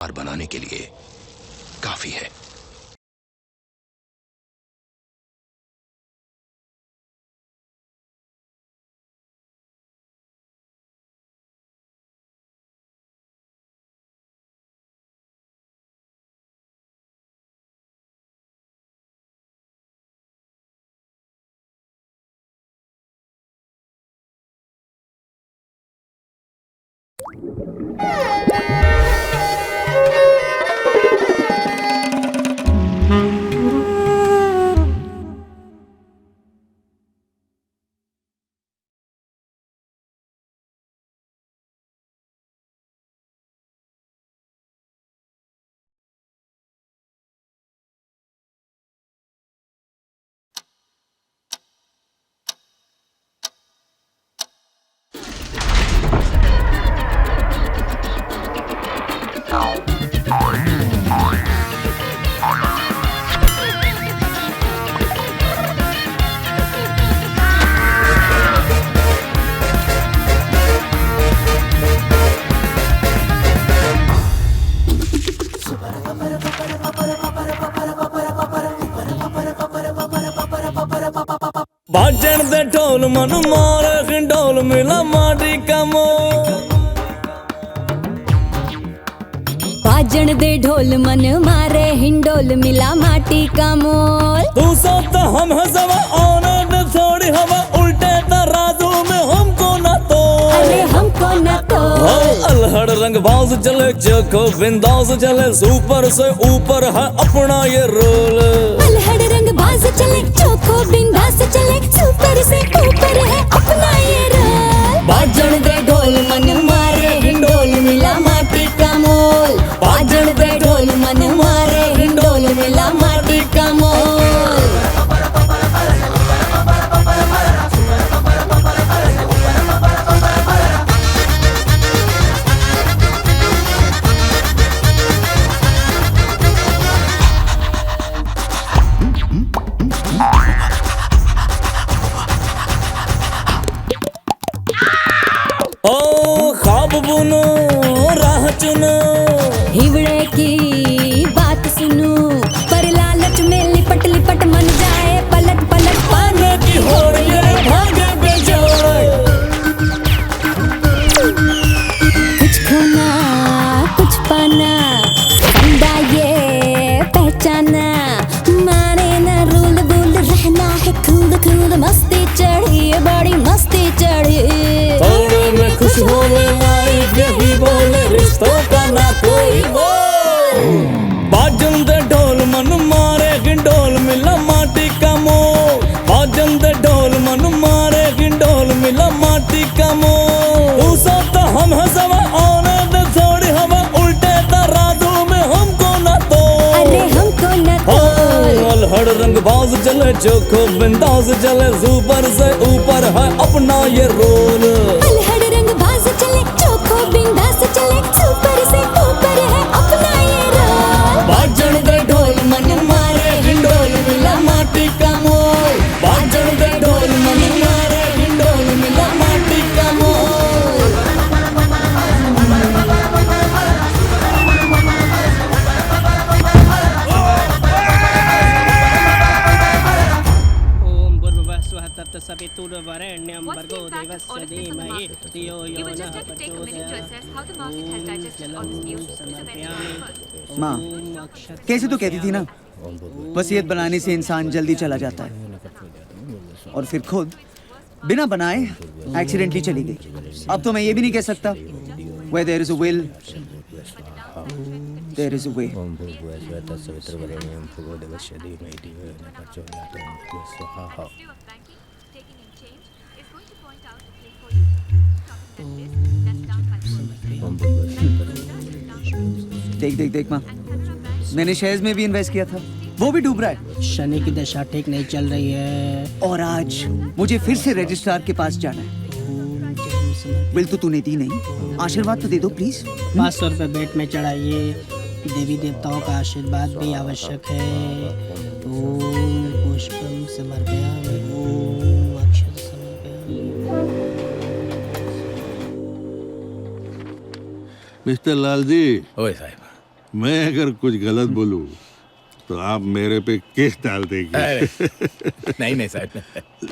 हार बनाने के लिए काफी है। बाजन दे ढोल मन मारे खिंडोल मिला माटी का मोल। बाजन दे ढोल मन मारे हिंडोल मिला माटी का मोल। तू सोता हम हसवा आने दे थोड़ी हवा उल्टे तराजू में हमको न तो। अरे हमको न तो अलहड़ रंग बाज चले चको बिंदास चले सुपर से ऊपर है अपना ये रोल। अलहड़ रंग बाज चले चोखो बिंदास चले सुपर से ऊपर है अपना ये रोल। बाजन दे ढोल मन मारे हिंडोल मिला माटी का मोल। बाजन दे ढोल मन मारे हिंडोल मिला माटी का मोल। ओ ख्वाब बुनो राह चुनो हिवड़े की बात सुनू पर लालच में लिपट लिपट मन जाए पलट पलट पाने की हो रही है भागे बेजाए। कुछ खोना कुछ पाना फंदा ये पहचाना माने ना रूल बूल रहना है कूल कूल मस्ती चढ़ी बड़ी मस्ती चढ़ी। थोड़े में खुश होने लायक यही बोले रिश्तों का ना कोई बोल। बाजन दे ढोल मन मारे गिंडोल मिला माटी का मोल। बाजन दे ढोल मन मारे गिंडोल मिला माटी का मोल। तू सोता हम हसवा आने दे थोड़ी हवा उल्टे तराजू में हमको न तो। अरे हमको न तो अलहड़ रंग बाज चले चोखो बिंदास चले सुपर से ऊपर है अपना ये रोल। अलहड़ रंग बाज चले चोखो बिंदास चले सुपर से ऊपर है अपना ये रोल। बाजन दे ढोल मन मारे हिंडोल मिला माटी का मोल। बाजन दे ढोल मन मारे हिंडोल मिला माटी का मोल। ओम भूर्भुवः स्वः तत्सवितुर्वरेण्यं भर्गो देवस्य धीमहि धियो You यो will just नः have to take a minute to assess how the market has digested all this news. This event first. माँ कैसे तो कहती थी ना, वसीयत बनाने से इंसान जल्दी चला जाता है और फिर खुद बिना बनाए एक्सीडेंटली चली गई। अब तो मैं ये भी नहीं कह सकता where there is a will there is a way। Taking in change is going to point out a place for you. That's down by देख देख देख माँ, मैंने शेयर्स में भी इन्वेस्ट किया था, वो भी डूब रहा है। शनि की दशा ठीक नहीं चल रही है। और आज मुझे फिर से रजिस्ट्रार के पास जाना है। बिल तो तूने दी नहीं, आशीर्वाद तो दे दो प्लीज। 500 रुपये बेट में चढ़ाइए। देवी देवताओं का आशीर्वाद भी आवश्यक है। ओम पुष्पम समर्पयामि। ओम अक्षत समर्पयामि। मिस्टर लाल जी, ओए साहब, मैं अगर कुछ गलत बोलूं तो आप मेरे पे केस डाल देंगे। नहीं नहीं साहब,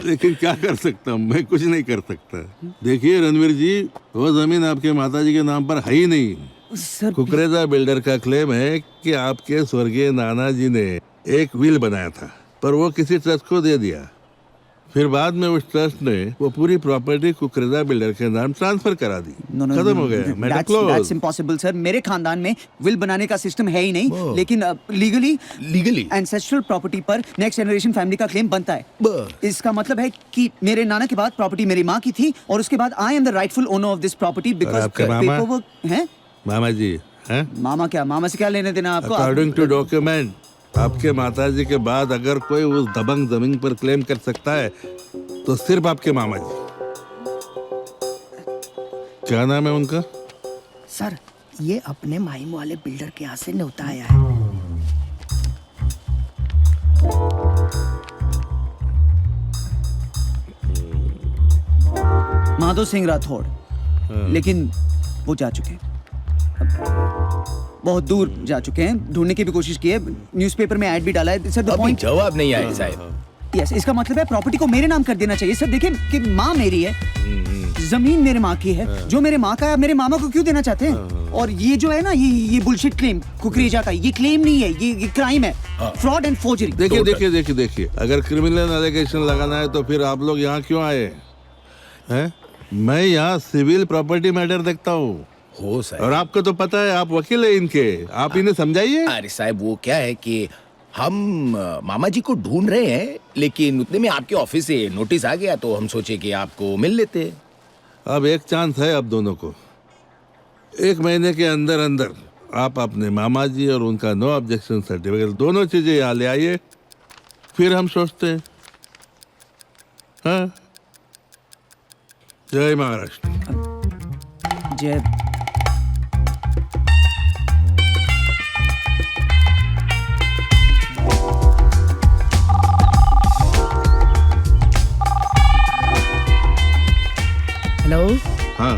लेकिन क्या कर सकता हूँ, मैं कुछ नहीं कर सकता। देखिए रणवीर जी, वो जमीन आपके माताजी के नाम पर है ही नहीं। सर कुकरेजा बिल्डर का क्लेम है कि आपके स्वर्गीय नाना जी ने एक विल बनाया था, पर वो किसी ट्रस्ट को दे दिया। फिर बाद में उस ट्रस्ट ने वो पूरी प्रॉपर्टी कुकरेजा बिल्डर के नाम ट्रांसफर करा दी। खत्म हो गया, matter close. That's impossible sir. मेरे खानदान में विल बनाने का सिस्टम है ही नहीं, लेकिन लीगली एंसेस्ट्रल प्रॉपर्टी पर नेक्स्ट जनरेशन फैमिली का क्लेम बनता है। इसका मतलब है कि मेरे नाना के बाद प्रॉपर्टी मेरी माँ की थी और उसके बाद I am the rightful owner of this property because आपके मामा? पेपरवर्क है। मामा जी हैं? मामा क्या, मामा से क्या लेने देना आपको? अकॉर्डिंग टू डॉक्यूमेंट आपके माताजी के बाद अगर कोई उस दबंग जमीन पर क्लेम कर सकता है तो सिर्फ आपके मामा जी। क्या नाम है उनका? सर ये अपने माइम वाले बिल्डर के यहाँ से न्योता आया है। माधो सिंह राठौड़, लेकिन वो जा चुके हैं, बहुत दूर जा चुके हैं। ढूंढने की भी कोशिश की है, न्यूज़पेपर में ऐड भी डाला है। सर द अभी पॉइंट, जवाब नहीं आया साहब। यस, इसका मतलब है प्रॉपर्टी को मेरे नाम कर देना चाहिए। सर देखिए कि माँ मेरी है, जमीन मेरे माँ की है, जो मेरे माँ का है मेरे मामा को क्यों देना चाहते हैं? और ये जो है ना, ये बुलशिट क्लेम कुकरेजा का, ये क्लेम नहीं है, ये क्राइम है, फ्रॉड एंड फोर्जरी। देखिए, अगर क्रिमिनल एलिगेशन लगाना है तो फिर आप लोग यहाँ क्यों आए हैं? मैं यहाँ सिविल प्रॉपर्टी मैटर देखता हूँ। हो साहब। और आपको तो पता है, आप वकील है इनके, आप इन्हें समझाइए। अरे साहब, वो क्या है कि हम मामा जी को ढूंढ रहे हैं, लेकिन उतने में आपके ऑफिस से नोटिस आ गया तो हम सोचे कि आपको मिल लेते। अब एक चांस है अब दोनों को। 1 महीने के अंदर अंदर आप अपने मामा जी और उनका नो ऑब्जेक्शन सर्टिफिकेट दोनों चीजें यहाँ ले आइए, फिर हम सोचते हैं। हाँ? जय महाराष्ट्र। जय। हेलो। हाँ,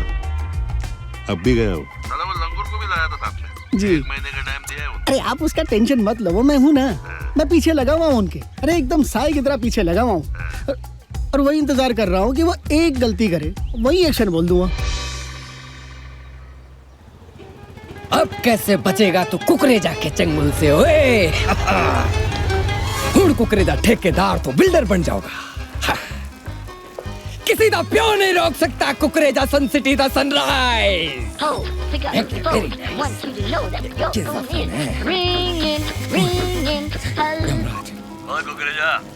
अब भी गया हो। दादा वो लंगूर को भी लाया था साथ में। जी। 1 महीने का टाइम दिया है उनको। अरे आप उसका टेंशन मत लो, वो मैं हूँ ना, मैं पीछे लगा हुआ हूँ उनके। अरे एकदम साई की तरह पीछे लगा हुआ हूँ और वही इंतजार कर रहा हूँ कि वो एक गलती करे, वही एक्शन बोल दूंगा। अब कैसे बचेगा तू कुकरेजा के चंगुल से? ओए हुण कुकरेजा ठेकेदार तो बिल्डर बन जाओगा। किसी दा प्यो नहीं रोक सकता कुकरेजा सन सिटी दा सनराइज।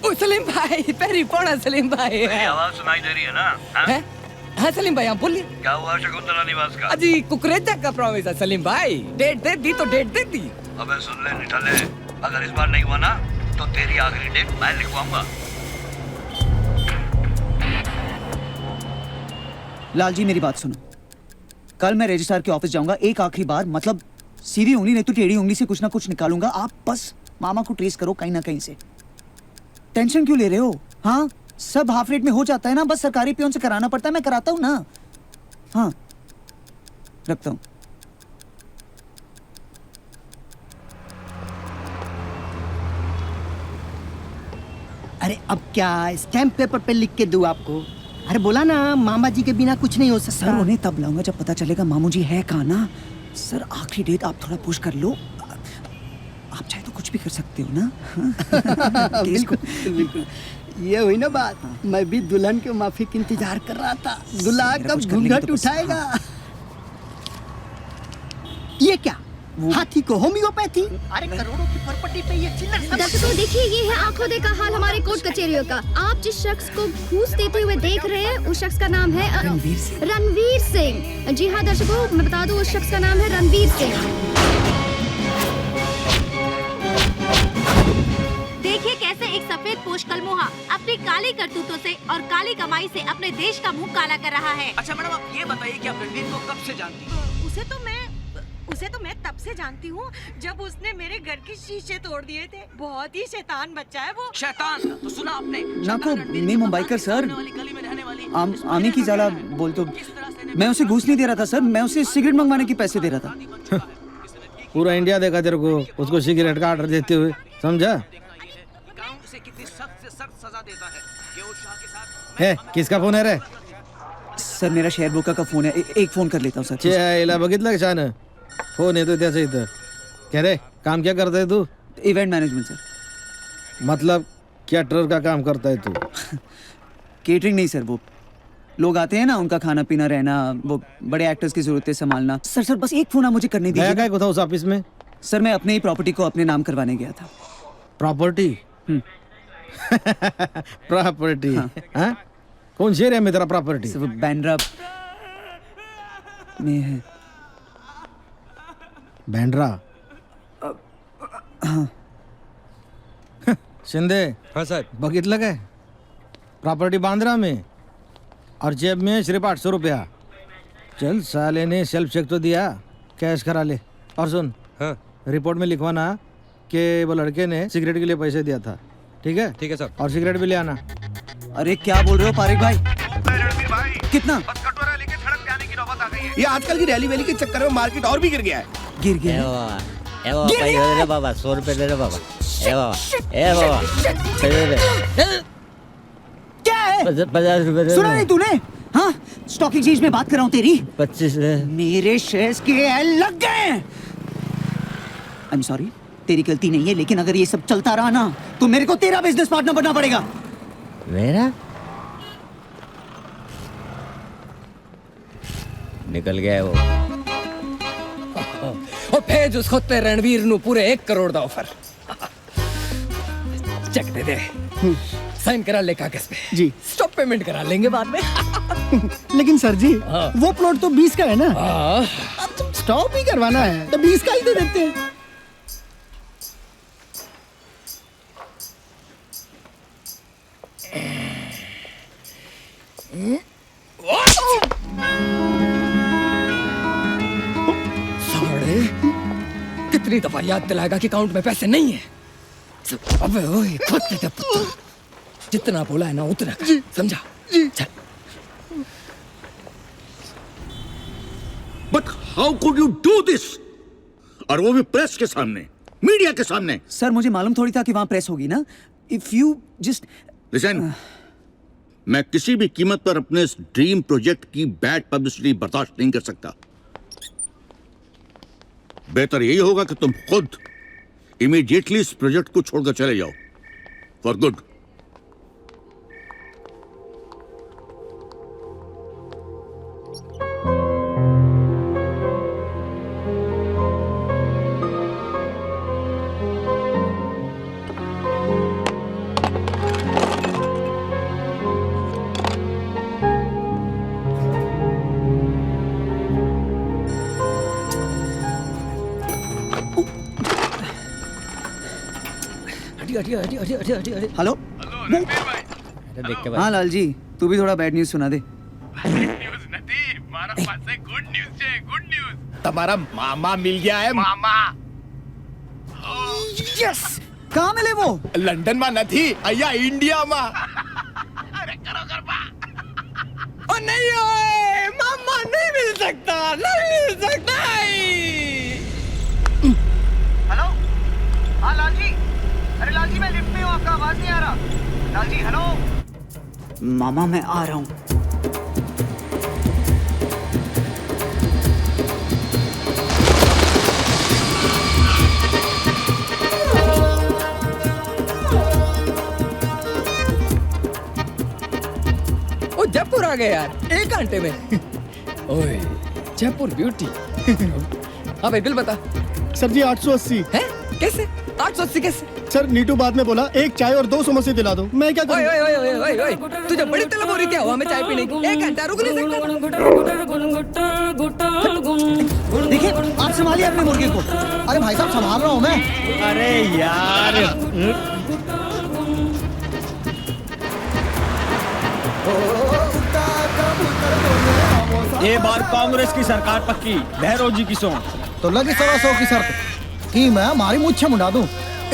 ओ सलीम भाई, पेरी पोड़ा सलीम भाई। आवाज सुनाई दे रही है ना? हैं? हाँ सलीम भाई, आप बोलिए। क्या हुआ शकुंतला निवास का? अजी कुकरेजा का प्रॉमिस है सलीम भाई, डेट दे दी तो डेट दे दी। अबे सुन ले निठल्ले, अगर इस बार नहीं हुआ ना तो तेरी आखिरी डेट मैं लिखवाऊंगा। लाल जी मेरी बात सुनो, कल मैं रजिस्ट्रार के ऑफिस जाऊंगा, एक आखिरी बार, मतलब सीधी उंगली नहीं तो टेढ़ी उंगली से कुछ ना कुछ निकालूंगा। आप बस मामा को ट्रेस करो कहीं ना कहीं से। टेंशन क्यों ले रहे हो? हाँ, सब हाफ रेट में हो जाता है ना, बस सरकारी पियोन से कराना पड़ता है, मैं कराता हूँ ना। हाँ, रखता हूँ। अरे अब क्या स्टैम्प पेपर पे लिख के दूं आपको? अरे बोला ना, मामा जी के बिना कुछ नहीं हो सकता। सर उन्हें तब लाऊंगा जब पता चलेगा मामू जी है कहाँ ना। सर आखिरी डेट आप थोड़ा पुश कर लो, आप चाहे तो कुछ भी कर सकते हो ना। बिल्कुल बिल्कुल, ये हुई ना बात। मैं भी दुल्हन के माफी का इंतजार कर रहा था, दुल्हा मेरा कब कुछ कर लेंगे घूंघट तो बस। उठाएगा। ये क्या, हाथी को होम्योपैथी? अरे करोड़ों की प्रॉपर्टी पे ये चिल्लर। दर्शकों देखिए, ये है आंखों देखा हाल हमारे कोर्ट कचहरियों का। आप जिस शख्स को घूस देते हुए देख रहे हैं, उस शख्स का नाम है रणवीर सिंह। जी हाँ दर्शकों, मैं बता दूं, उस शख्स का नाम है रणवीर सिंह। देखिए कैसे एक सफेद पोश कलमोहा अपनी काली करतूतों से और काली कमाई से अपने देश का मुंह काला कर रहा है। अच्छा मैडम, आप ये बताइए कि आप रणवीर को कब से जानती हैं? उसे तो मैं तब से जानती हूँ जब उसने मेरे घर के शीशे तोड़ दिए थे। बहुत ही शैतान बच्चा है वो। शैतान? तो सुना आपने? नाको मैं मुंबईकर सर, आने की ज़्यादा बोल तो मैं उसे घूस नहीं दे रहा था सर, मैं उसे सिगरेट मंगवाने के पैसे दे रहा था। पूरा इंडिया देखा तेरे को उसको सिगरेट का ऑर्डर देते हुए, समझा? कानून उसे कितनी सख्त से सख्त सजा देता है कि वो शाह के साथ है किसका फोन है रे? सर मेरा शेयर ब्रोकर का फोन है, एक फोन कर लेता हूँ सर. इला बघितलं का छान फोन येतो त्याचं इथं. क्या रे काम क्या करता है तू? Event management sir. मतलब कैटरर का काम करता है तू? केटरिंग नहीं सर, वो लोग आते हैं ना, उनका खाना पीना रहना, वो बड़े एक्टर्स की जरूरतें संभालना. सर बस एक फोन आप मुझे करने गया दीजिए. क्या था उस ऑफिस में? सर मैं अपने ही प्रॉपर्टी को अपने नाम करवाने गया था. प्रॉपर्टी? प्रॉपर्टी? हाँ? कौन से एरिया में तेरा प्रॉपर्टी? सर वो बैंड्रा में है. बैंड्रा? हाँ. शिंदे. हाँ सर. बघितलं काय? प्रॉपर्टी बांद्रा में और जेब में सिर्फ 800 रुपया. चल साले ने सेल्फ चेक तो दिया, कैश करा ले. और सुन, हाँ रिपोर्ट में लिखवाना कि वो लड़के ने सिगरेट के लिए पैसे दिया था. ठीक है? ठीक है सर. और सिगरेट भी ले आना. अरे क्या बोल रहे हो पारिक भाई? कितना? ये आजकल की रैली वैली के चक्कर में मार्केट और भी गिर गया है. गिर गया. बाबा 100 रुपए दे दे बाबा. ए बाबा क्या है? 50 रुपए दे. सुना नहीं तूने? हाँ, स्टॉक एक्सचेंज में बात कर रहा हूँ तेरी. 25 मेरे शेयर्स के एल लग गए. आई एम सॉरी, तेरी गलती नहीं है, लेकिन अगर ये सब चलता रहा ना तो मेरे को तेरा बिजनेस पार्टनर बनना पड़ेगा. मेरा? निकल गया है वो. और भेज उसको ते रणवीर नु पूरे 1 करोड़ दा ऑफर. चेक दे दे. साइन करा ले कागज पे. जी. स्टॉप पेमेंट करा लेंगे बाद में. लेकिन सर जी, वो प्लॉट तो 20 का है ना. हाँ. अब स्टॉप ही करवाना है तो 20 का ही दे देते हैं. साढ़े कितनी दफा याद दिलाएगा कि अकाउंट में पैसे नहीं है. अबे ओए पुत्र का पुत्र, जितना बोला है ना उतना कर. समझा? चल. But how could you do this? और वो भी प्रेस के सामने, मीडिया के सामने. सर मुझे मालूम थोड़ी था कि वहां प्रेस होगी ना. इफ यू जस्ट लिसन, मैं किसी भी कीमत पर अपने इस ड्रीम प्रोजेक्ट की बैड पब्लिसिटी बर्दाश्त नहीं कर सकता. बेहतर यही होगा कि तुम खुद इमीडिएटली इस प्रोजेक्ट को छोड़कर चले जाओ फॉर गुड. हेलो. देख के हाँ लाल जी, तू भी थोड़ा बैड न्यूज सुना दे. तुम्हारा मामा मिल गया है. मामा यस. कहाँ मिले वो? लंदन में नहीं, अया इंडिया में. ओ नहीं ओए, मामा नहीं मिल सकता, नहीं मिल सकता. हेलो. हाँ लाल जी. अरे लाल जी मैं लिफ्ट में हूँ, आपका आवाज नहीं आ रहा. लाल जी हेलो. मामा मैं आ रहा हूँ. ओ जयपुर आ गए यार 1 घंटे में. ओए जयपुर ब्यूटी. हाँ भाई बिल बता. सर जी 880 है. कैसे 880 कैसे? सर नीटू बाद में बोला 1 चाय और 2 समोसे दिला दो. मैं क्या ओए करूं? ओए ओए ओए ओए, तुझे बड़ी तलब हो रही क्या हुआ? मैं चाय पीने की 1 घंटा रुक नहीं सकता. देखिए आप संभालिए अपने मुर्गे को. अरे भाई साहब संभाल रहा हूँ मैं. अरे यार. ये बार कांग्रेस की सरकार पक्की, बहरो जी की सोच. तो लगी 100 की शर्त कि मैं हमारी मुच्छे मुंडा दूं.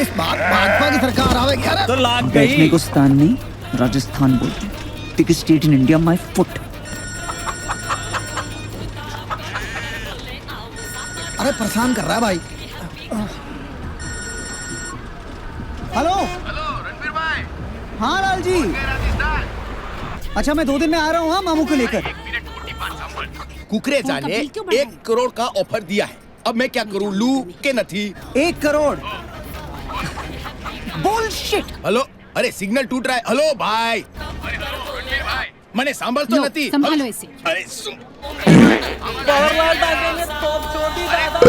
इस बार भाजपा की सरकार आवे क्या? तो लाग बैठने गई. को स्थान नहीं, राजस्थान बोलते हैं. Biggest state in India, my foot. अरे परेशान कर रहा है भाई. हेलो रणवीर भाई। हाँ लाल जी। अच्छा मैं 2 दिन में आ रहा हूँ हाँ मामू को लेकर। कुकरेजा ने 1 करोड़ का ऑफर दिया है, अब मैं क्या करूं, लू के नथी? 1 करोड़ बुलशिट। हेलो, अरे सिग्नल टूट रहा है। हेलो भाई, मैंने सांभल तो नथी। संभालो इसे। अरे सुन, पावरलाल डाकेंगे तोप छोटी दादा।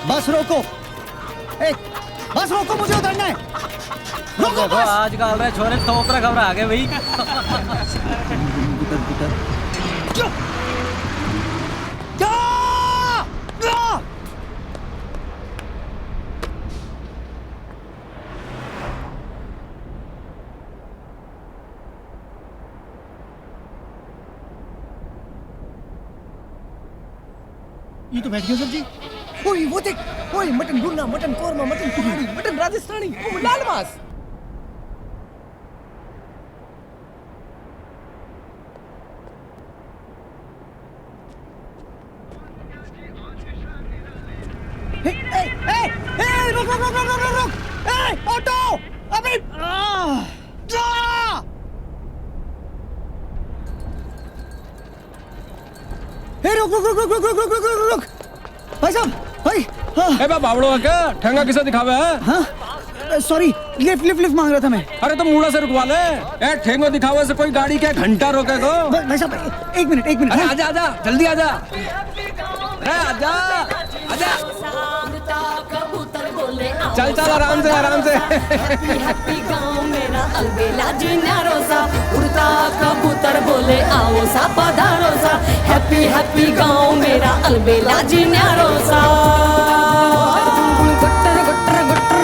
बस रोको, बस रोको, मुझे उतरना है। रोको बस। आज काल रहे छोरे तोप रहा घबरा गए भाई। ये तो बैठ गया सर जी। ओए वो देख, ओए mutton bhuna, mutton korma, mutton kuhadi, mutton Rajasthani, ओ लाल मांस। रुक रुक रुक रुक रुक रुक, ऑटो अबे रुक रुक रुक रुक रुक रुक रुक रुक रुक भाई साहब, भाई ए बा बावड़ो है क्या? ठेंगा किसे दिखावे है? हाँ सॉरी, लिफ्ट लिफ्ट लिफ्ट मांग रहा था मैं। अरे तो मूड़ा से रुकवा ले। ए ठेंगो दिखावे से कोई गाड़ी क्या घंटा रोकेगा? भाई साहब 1 मिनट 1 मिनट। अरे आजा आजा, जल्दी आजा। अरे आजा आजा, चल चल आराम से आराम से। हैप्पी गांव मेरा अलबेला जिन्यारो सा, उड़ता कबूतर बोले आओ सा पधारो सा। हैप्पी हैप्पी गांव मेरा अलबेला जिन्यारो सा। गुटर गुटर गुटर गुटर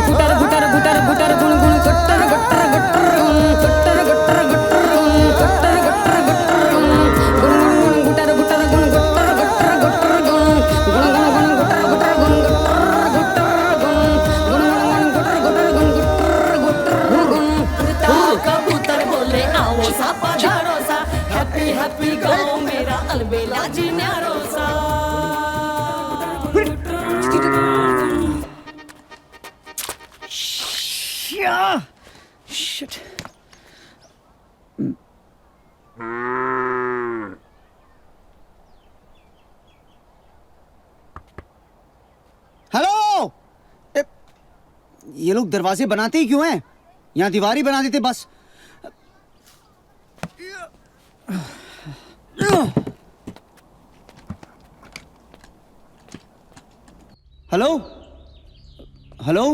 गुटर गुटर गुटर गुण गुण गुटर गुटर गुटर गुटर गुटर गुटर गुटर गुटर गुटर गुण गुण गुटर गुटर गुण गुटर गुटर गुटर गुण गुण गुण गुटर गुटर गुण गुटर गुटर गुण उड़ता कबूतर बोले आओ सा पधारो सा। हैप्पी हैप्पी गांव मेरा अलबेला जिन्यारो सा। Shit. हेलो, ये लोग दरवाजे बनाते ही क्यों हैं? यहाँ दीवार ही बना देते बस। Hello hello,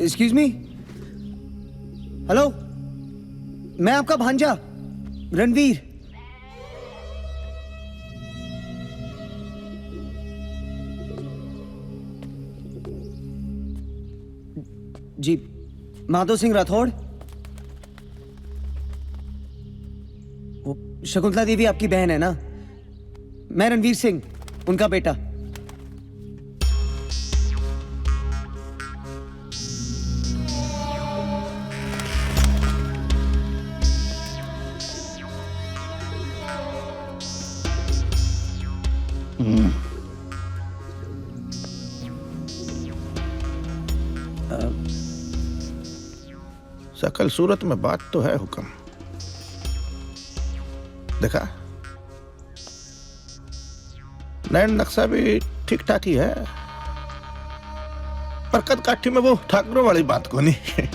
excuse me. Hello, मैं आपका भांजा रणवीर। जी, माधो सिंह राठौड़। वो शकुंतला देवी आपकी बहन है ना? मैं रणवीर सिंह, उनका बेटा। शकल सूरत में बात तो है हुक्म। देखा, नैन नक्शा भी ठीक ठाक ही है, पर कद काठी में वो ठाकुरों वाली बात को नहीं।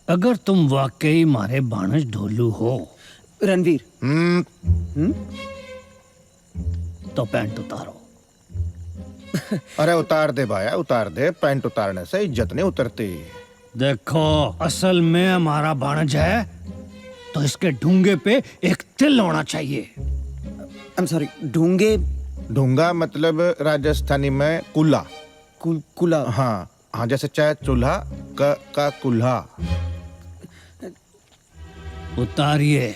अगर तुम वाकई मारे बाणस ढोलू हो रणवीर, तो पैंट उतारो। अरे उतार दे भाया, उतार दे। पैंट उतारने से इज्जत नहीं उतरती। देखो, असल में हमारा बाणज है तो इसके ढूंगे पे एक स्टिल होना चाहिए। I am sorry, ढूंगे? ढूंगा मतलब राजस्थानी में कुल्ला। कुल्ला? हाँ हाँ, जैसे चाय चूल्हा का कुल्हा। उतारिए।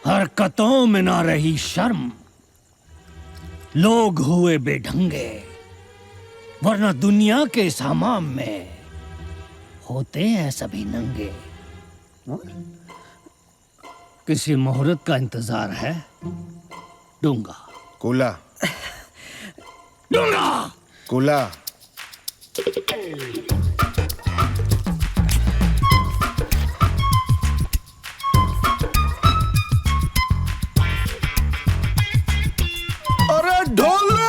हरकतों में ना रही शर्म, लोग हुए बेढंगे, वरना दुनिया के सामान में होते हैं सभी नंगे। किसी मुहूर्त का इंतजार है? दूंगा। कुल्ला। दूंगा। कुल्ला। अरे ढोलना!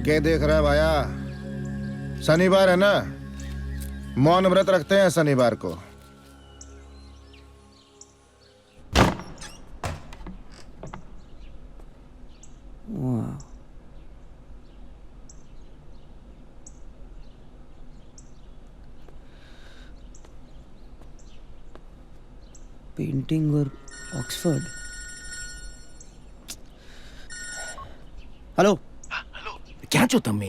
क्या देख रहा है भाया? शनिवार है ना, मौन व्रत रखते हैं शनिवार को। पेंटिंग और ऑक्सफोर्ड। हेलो। क्या चो तम्मे?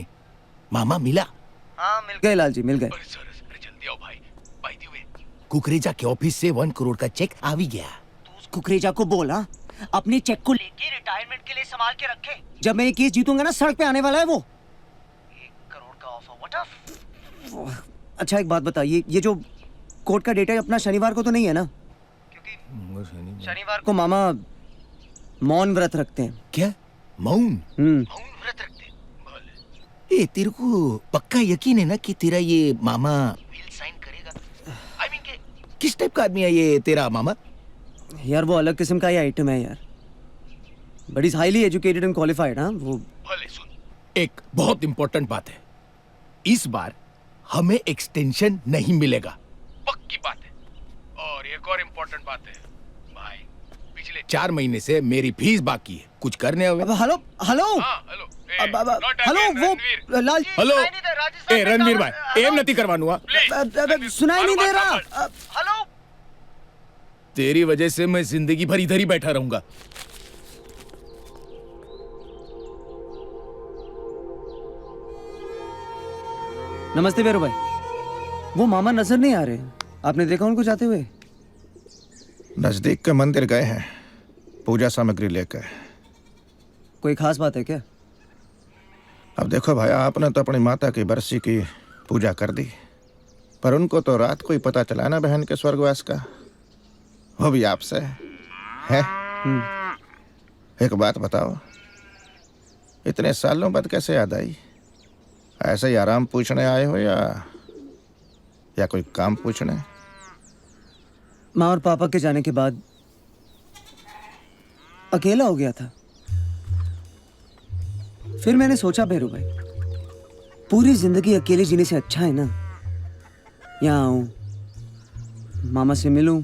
मामा मिला? हाँ मिल गए लाल जी, मिल गए। जल्दी आओ भाई। कुकरेजा के ऑफिस से 1 करोड़ का चेक आ भी गया। कुकरेजा को बोला अपने चेक को लेके रिटायरमेंट के लिए संभाल के रखे। जब मैं ये केस जीतूंगा ना, सड़क पे आने वाला है वो। 1 करोड़ का ऑफर। अच्छा एक बात बताइए, ये जो कोर्ट का डेट है अपना शनिवार को तो नहीं है ना? क्योंकि शनिवार को मामा मौन व्रत रखते हैं। क्या मौन? व्रत रखते? ए तेरे को पक्का यकीन है ना कि तेरा ये मामा विल साइन करेगा? I mean के किस टाइप का आदमी है ये तेरा मामा? यार वो अलग किस्म का ही आइटम है यार, बड़ी हाईली एजुकेटेड एंड क्वालिफाइड। हाँ वो भले सुन, एक बहुत इंपॉर्टेंट बात है, इस बार हमें एक्सटेंशन नहीं मिलेगा, पक्की बात है। और एक और इम्पोर्टेंट बात है भाई, पिछले 4 महीने से मेरी फीस बाकी है, कुछ करने हुए। हेलो हेलो हेलो वो लाल। हेलो ए रणवीर भाई, एम नहीं करवानू। सुनाई नहीं दे रहा। हेलो। तेरी वजह से मैं जिंदगी भर इधर ही बैठा रहूंगा। नमस्ते बेरो भाई, वो मामा नजर नहीं आ रहे, आपने देखा उनको जाते हुए? नजदीक के मंदिर गए हैं पूजा सामग्री लेकर। कोई खास बात है क्या? अब देखो भाई, आपने तो अपनी माता की बरसी की पूजा कर दी, पर उनको तो रात को ही पता चला ना बहन के स्वर्गवास का, वो भी आपसे है। एक बात बताओ, इतने सालों बाद कैसे याद आई? ऐसे ही आराम पूछने आए हो या कोई काम पूछने? माँ और पापा के जाने के बाद अकेला हो गया था। फिर मैंने सोचा भैरू भाई, पूरी जिंदगी अकेले जीने से अच्छा है ना, यहाँ आऊं, मामा से मिलूं,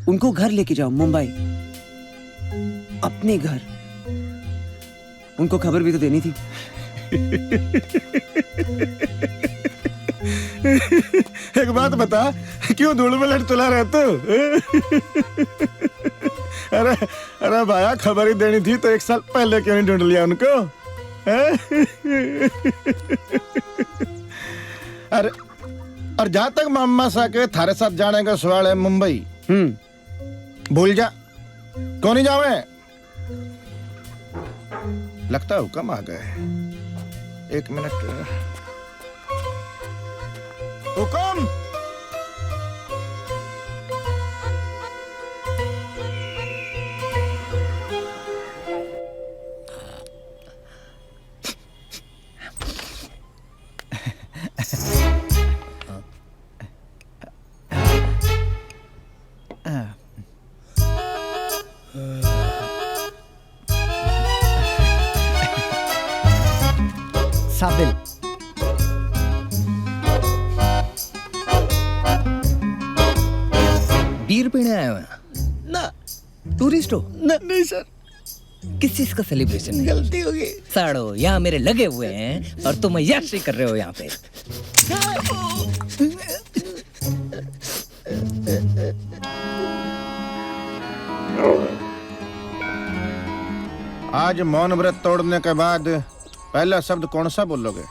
उनको घर लेके जाऊं मुंबई, अपने घर। उनको खबर भी तो देनी थी। एक बात बता, क्यों धूल में लट चला रहे तू? अरे भाया, खबर ही देनी थी तो 1 साल पहले क्यों नहीं ढूंढ लिया उनको? अरे और जहां तक मामा सा के थारे साथ जाने का सवाल है मुंबई, भूल जा, क्यों नहीं जावे? लगता है हुक्म आ गए। 1 मिनट। हुक्म। साफ बिल। बीर पीने आए हो ना? टूरिस्ट हो? नहीं सर। किस चीज का सेलिब्रेशन है? गलती हो गई। साड़ो यहाँ मेरे लगे हुए हैं और तुम यात्री कर रहे हो यहाँ पे। आज मौन व्रत तोड़ने के बाद पहला शब्द कौन सा बोलोगे?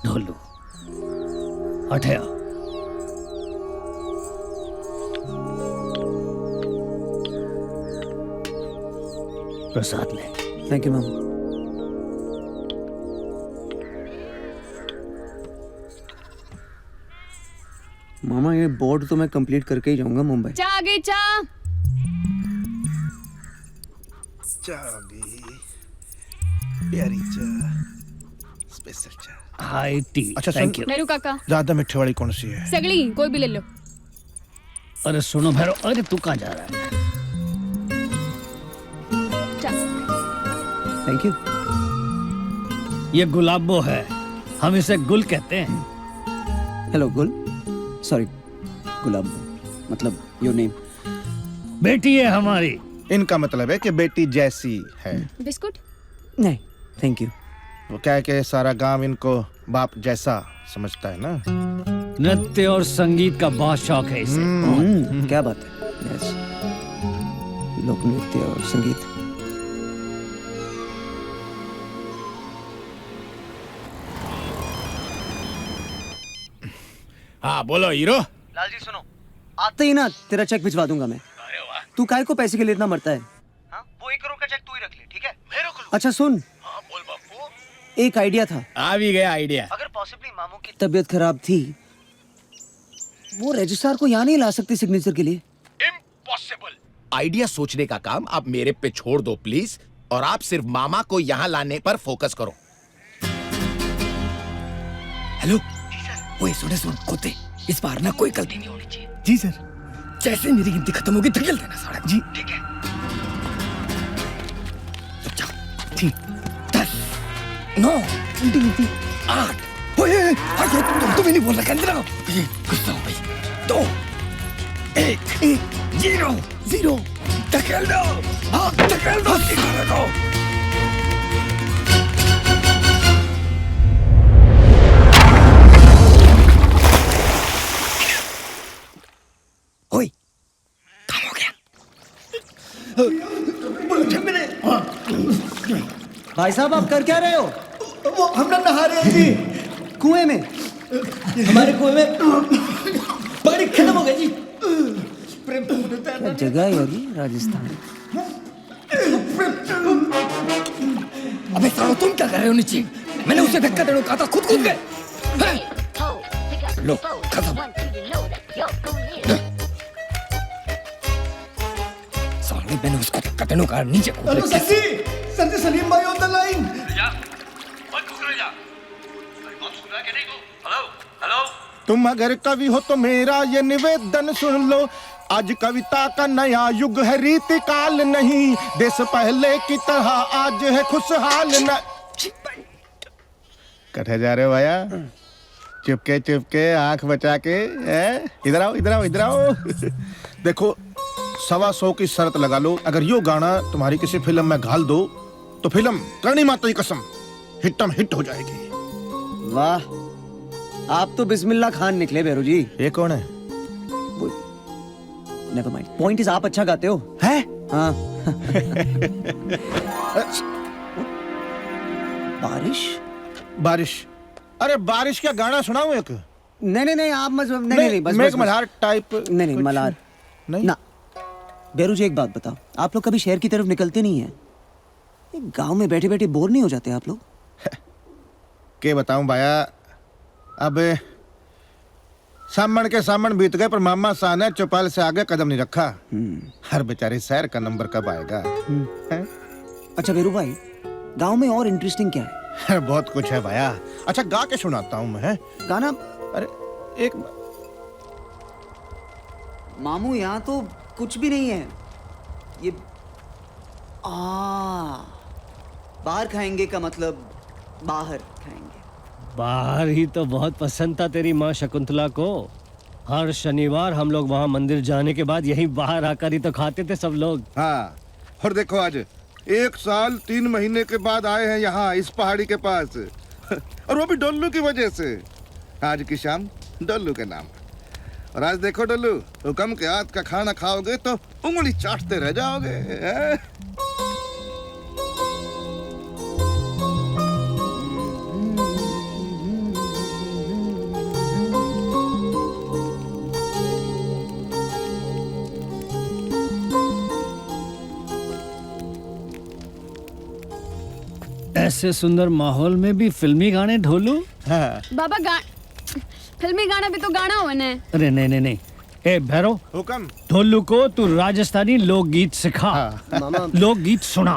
ढोलू हटया। प्रसाद ले। Thank you ma'am. मामा ये बोर्ड तो मैं कंप्लीट करके ही जाऊंगा मुंबई। चाह आ गई चाह। प्यारी चाय, स्पेशल चाय। High tea. अच्छा थैंक यू। मेरू काका ज्यादा मीठे वाली कौन सी है? सगली कोई भी ले लो। अरे सुनो भैरव, अरे तू कहाँ जा रहा है? Thank you. ये गुलाबो है, हम इसे गुल कहते हैं। हेलो गुल, सॉरी गुलाब, मतलब योर नेम। बेटी है हमारी। इनका मतलब है कि बेटी जैसी है। बिस्कुट? नहीं थैंक यू। वो क्या है कि सारा गांव इनको बाप जैसा समझता है ना। नृत्य और संगीत का बहुत शौक है इसे। क्या बात है। यस, लोक नृत्य और संगीत। हाँ बोलो हीरो। लाल जी सुनो। आते ही ना तेरा चेक भिजवा दूंगा मैं। तू काहे को पैसे के लिए इतना मरता है? हाँ वो 1 करोड़ का चेक तू ही रख ले, ठीक है? मैं रख लूं। अच्छा सुन, हाँ बोल बापू। एक आइडिया था। आ भी गया आइडिया। अगर पॉसिबली मामू की तबीयत खराब थी, वो रजिस्ट्रार को यहाँ नहीं ला सकती सिग्नेचर के लिए? इम्पॉसिबल। आइडिया सोचने का काम आप मेरे पे छोड़ दो प्लीज, और आप सिर्फ मामा को यहाँ लाने पर फोकस करो। हेलो। ओए सुने सुन कुत्ते, इस बार ना कोई गलती नहीं होनी चाहिए। जी सर। जैसे मेरी गिनती खत्म होगी धकेल देना सारा। जी ठीक है। तो जाओ। ठीक। 10 9 8 ओए तुम नहीं बोल रहे अंदर आओ। गुस्सा हो भाई। 2 1 0 धकेल दो। हाँ धकेल दो सिखाने को। ओए काम हो गया। भाई साहब आप कर क्या रहे हो? वो हम ना नहा रहे हैं जी। कुएं में? हमारे कुएं में पानी खत्म हो गया जी। क्या जगह है यार ये राजस्थान। अबे सालो तुम क्या कर रहे हो नीचे? मैंने उसे धक्का देने को कहा था, खुद कूद गए। लो खत्म। साले मैंने उसको धक्का देने को कहा, नीचे कूद हेलो गए। सर जी सलीम भाई ऑन द लाइन। तुम अगर कवि हो तो मेरा ये निवेदन सुन लो, आज कविता का नया युग है, रीति काल नहीं, देश पहले की तरह आज है खुशहाल न। कटे जा रहे हो भैया? चुपके चुपके आंख बचा के। इधर आओ इधर आओ इधर आओ। देखो 125 की शर्त लगा लो, अगर यो गाना तुम्हारी किसी फिल्म में घाल दो तो फिल्म करनी माता की कसम हिटम हिट हो जाएगी। वाह, आप तो बिस्मिल्लाह खान निकले बेरू जी। ये कौन है? नेवर माइंड, पॉइंट इज आप अच्छा गाते हो। है? हाँ। बारिश बारिश? अरे बारिश क्या गाना सुनाऊं एक? नहीं आप मत। नहीं बस मेघ मल्हार टाइप। नहीं मल्हार नहीं ना। बेरू जी एक बात बताओ, आप लोग कभी शहर की तरफ निकलते नहीं हैं? गांव में बैठे बैठे बोर नहीं हो जाते आप लोग? के बताऊं भाया, अब सामन के सामन बीत गए पर मामा शाह ने चौपाल से आगे कदम नहीं रखा। हर बेचारे शहर का नंबर कब आएगा? अच्छा बेरू भाई, गांव में और इंटरेस्टिंग क्या है? बहुत कुछ है भाया। अच्छा गा के सुनाता हूँ मैं। गाना? अरे एक मामू यहाँ तो कुछ भी नहीं है। ये बाहर खाएंगे का मतलब बाहर खाएंगे। बाहर ही तो बहुत पसंद था तेरी माँ शकुंतला को। हर शनिवार हम लोग वहाँ मंदिर जाने के बाद यहीं बाहर आकर ही तो खाते थे सब लोग। हाँ, और देखो आज 1 साल 3 महीने के बाद आए हैं यहाँ इस पहाड़ी के पास और वो भी डोल्लू की वजह से। आज की शाम डोल्लू के नाम। और आज देखो डोल्लू, हुक्म के हाथ का खाना खाओगे तो उंगली चाटते रह जाओगे। ऐसे सुंदर माहौल में भी फिल्मी गाने ढोलू। हाँ। बाबा फिल्मी गाना भी तो गाना हो ने। अरे नहीं नहीं नहीं, ए भैरव, हुक्म। ढोलू को तू राजस्थानी लोकगीत सिखा। मामा। लोकगीत सुना।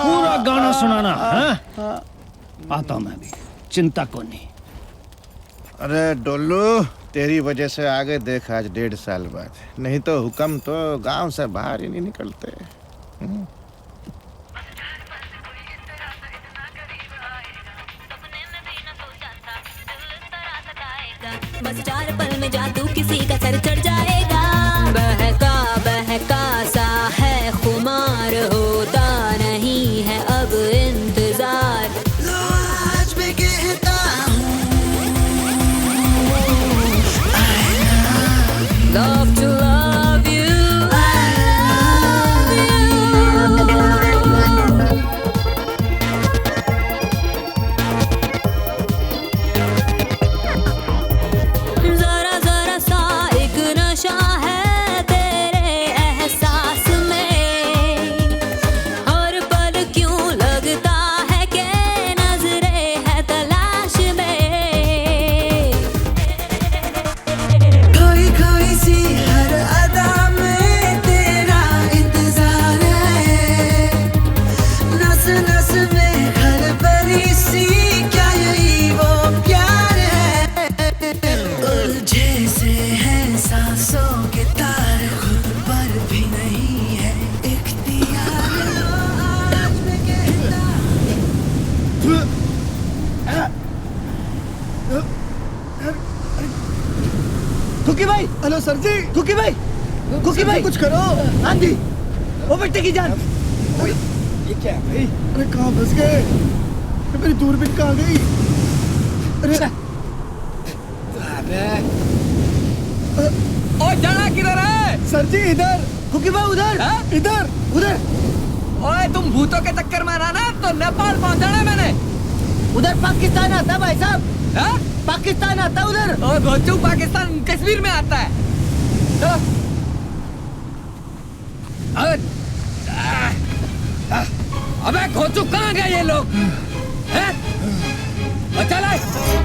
पूरा गाना सुनाना। हाँ? आता हूँ मैं भी, चिंता को नहीं। अरे डोल्लू, तेरी वजह से आगे देख आज 1.5 साल बाद, नहीं तो हुक्म तो गांव से बाहर ही नहीं निकलते। बस 4 पल में जादू किसी का सर चढ़ जाएगा। बहका बहका सा है खुमार, होता नहीं है अब इंतजार। आज मैं कहता हूँ love to love you, जरा जरा सा एक नशा है तेरे एहसास में। हर पल क्यों लगता है कि नजरें है तलाश में। खोई खोई सी हर अदा में तेरा इंतजार है। नस नस में खलबली सी क्या यही वो प्यार है। उलझे से हैं सांसों के तार, खुद पर भी नहीं है इख्तियार। आज मैं कहता कुकी भाई, हेलो सर जी। कुकी भाई, कुकी भाई कुछ करो। आंधी, वो बेटे की जान। ये क्या है भाई? अरे कहाँ फंस गए? मेरी दूरबीन कहाँ गई? अरे ओ जाना किधर है? सर जी इधर। कुकी भाई उधर। इधर उधर। ओए तुम भूतों के चक्कर में ना तो नेपाल पहुंचाना मैंने। उधर पाकिस्तान आता भाई साहब। पाकिस्तान आता उधर। और भोचू पाकिस्तान कश्मीर में आता है। अबे घोचू कहाँ गए ये लोग?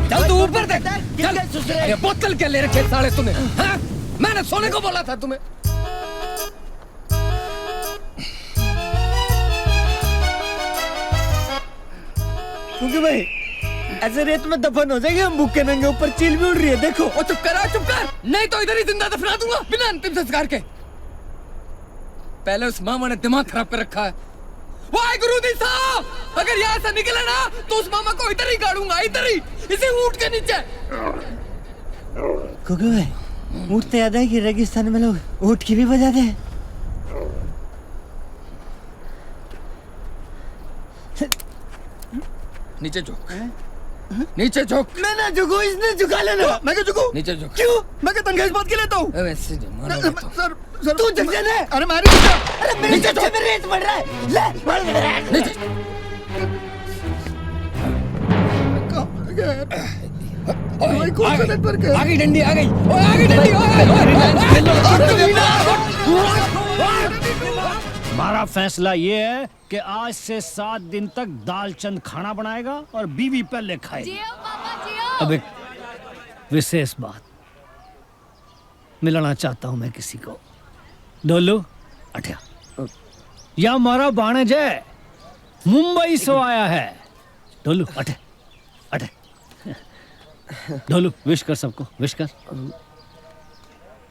चल तू ऊपर देख। चल अरे बोतल क्या ले रखे साले तूने? मैंने सोने को बोला था तुम्हें। क्योंकि भाई ऐसे रेत में दफन हो जाएंगे हम, भूखे नंगे, ऊपर चील भी उड़ रही है देखो। ओ चुप कर, नहीं तो इधर ही जिंदा दफना दूंगा बिना अंतिम संस्कार के। पहले उस मामा ने दिमाग खराब कर रखा है। वाहे गुरुजी साहब, अगर यहाँ से निकले ना तो उस मामा को इधर ही गाड़ूंगा, इधर ही, इसे ऊंट के नीचे। क्योंकि भाई ऊंट तो याद है कि रेगिस्तान में लोग ऊंट की भी बजाते हैं। नीचे झुक, नीचे झुक। मैं ना झुकूं, इसने झुका लेना। मैं क्यों झुकूं? नीचे झुक। क्यों? मैं क्या तनख्वाह इस बात की लेता हूँ? वैसे सर तू झुक जा ना। अरे मारी नीचे। अरे मेरे नीचे में रेत बढ़ रहा है। ले मार मेरे नीचे। आगे डंडी आ गई। ओए आगे डंडी हमारा फैसला ये है कि आज से 7 दिन तक दालचंद खाना बनाएगा और बीवी पहले खाएगी। अब एक विशेष बात, मिलाना चाहता हूं मैं किसी को। डोलू अठिया, यह हमारा बाणज है, मुंबई से आया है। डोलू अठे अठे। डोलू विश कर सबको, विश कर।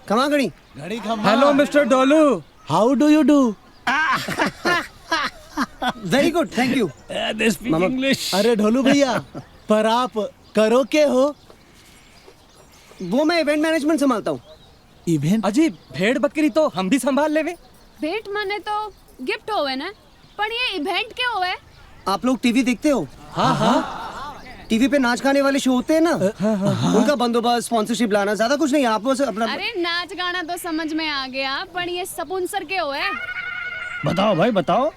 खमा घड़ी। Hello mister Dolu, how do you do? Very good, thank you. They speak English. अरे ढोलू भैया, पर आप करो के हो? वो मैं इवेंट मैनेजमेंट संभालता हूँ। इवेंट? अजी भेड़ बकरी तो हम भी संभाल लेवे। भेंट माने तो गिफ्ट होवे ना, पर ये इवेंट क्या होवे? आप लोग टीवी देखते हो? हाँ हाँ। टीवी पे नाच गाने वाले शो होते हैं ना, उनका बंदोबस्त, स्पॉन्सरशिप लाना, ज्यादा कुछ नहीं। आप बस अपना। अरे नाच गाना तो समझ में आ गया, पर ये स्पॉन्सर क्या होवे? बताओ भाई बताओ।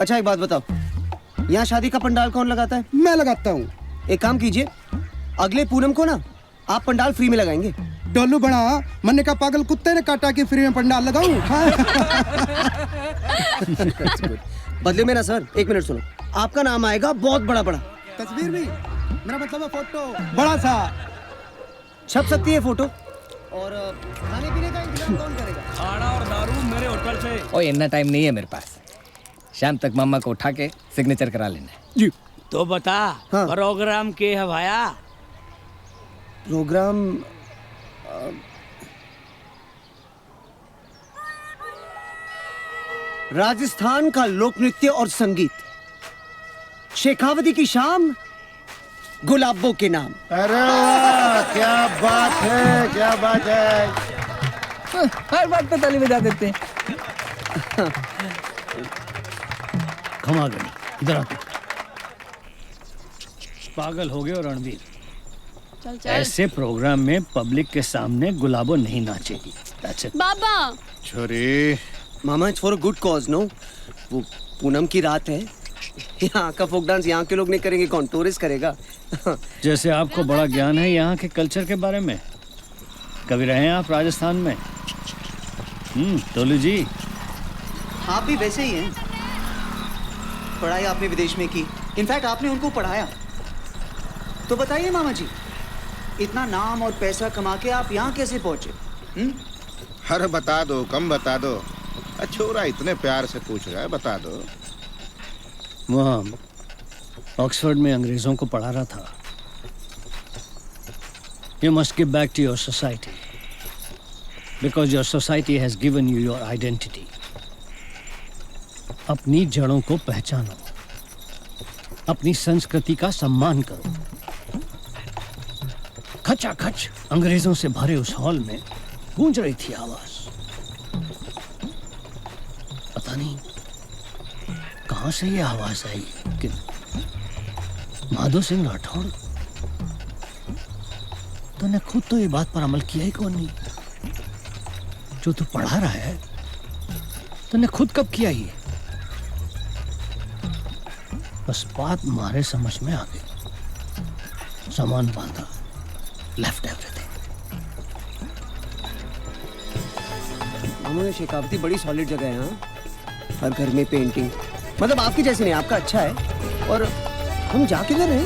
अच्छा एक बात बताओ, यहाँ शादी का पंडाल कौन लगाता है? मैं लगाता हूँ। एक काम कीजिए, अगले पूनम को ना आप पंडाल फ्री में लगाएंगे। डोलू बड़ा मैंने कहा पागल कुत्ते ने काटा कि फ्री में पंडाल लगाऊं। बदले में ना सर, एक मिनट सुनो, आपका नाम आएगा बहुत बड़ा बड़ा। तस्वीर भी, मेरा मतलब है फोटो बड़ा सा छप सकती है फोटो। और खाने पीने का इंतजाम कौन करेगा? खाना और दारू मेरे होटल से। ओए इतना टाइम नहीं है मेरे पास, शाम तक मामा को उठा के सिग्नेचर करा लेना है। जी तो बता, हाँ। प्रोग्राम के है भाया? प्रोग्राम राजस्थान का लोक नृत्य और संगीत, शेखावती की शाम, गुलाबों के नाम। अरे वाह, क्या बात है, क्या बात है। हर बात पे ताली बजा देते हैं। खमा गई, इधर आ तू। पागल हो गए और रणवीर, चल चल। ऐसे प्रोग्राम में पब्लिक के सामने गुलाबो नहीं नाचेगी। That's it. बाबा छोरी, मामा it's for a good cause, no? वो पूनम की रात है, यहाँ का फोक डांस यहाँ के लोग नहीं करेंगे, कौन टूरिस्ट करेगा? जैसे आपको बड़ा ज्ञान है यहाँ के कल्चर के बारे में। कभी रहे हैं आप राजस्थान में? टोलू जी, आप भी वैसे ही हैं। पढ़ाई आपने विदेश में की, इनफैक्ट आपने उनको पढ़ाया। तो बताइए मामा जी, इतना नाम और पैसा कमा के आप यहाँ कैसे पहुंचे? अरे बता दो, कम बता दो। छोरा इतने प्यार से पूछ रहा है, बता दो। वहाँ ऑक्सफोर्ड में अंग्रेजों को पढ़ा रहा था। You must give back to your society because your society has given you your identity. अपनी जड़ों को पहचानो, अपनी संस्कृति का सम्मान करो। खचाखच अंग्रेजों से भरे उस हॉल में गूंज रही थी आवाज। पता नहीं कहां से ये आवाज आई कि माधो सिंह राठौड़, तूने खुद तो ये बात पर अमल किया ही कौन नहीं? जो तू पढ़ा रहा है तूने खुद कब किया ये? बस बात मारे समझ में आ गई, सामान बांधा, लेफ्ट एवरीथिंग। मामू ये शेखावती बड़ी सॉलिड जगह है। हाँ? हर घर में पेंटिंग, मतलब आपकी जैसे नहीं, आपका अच्छा है। और हम जा किधर हैं?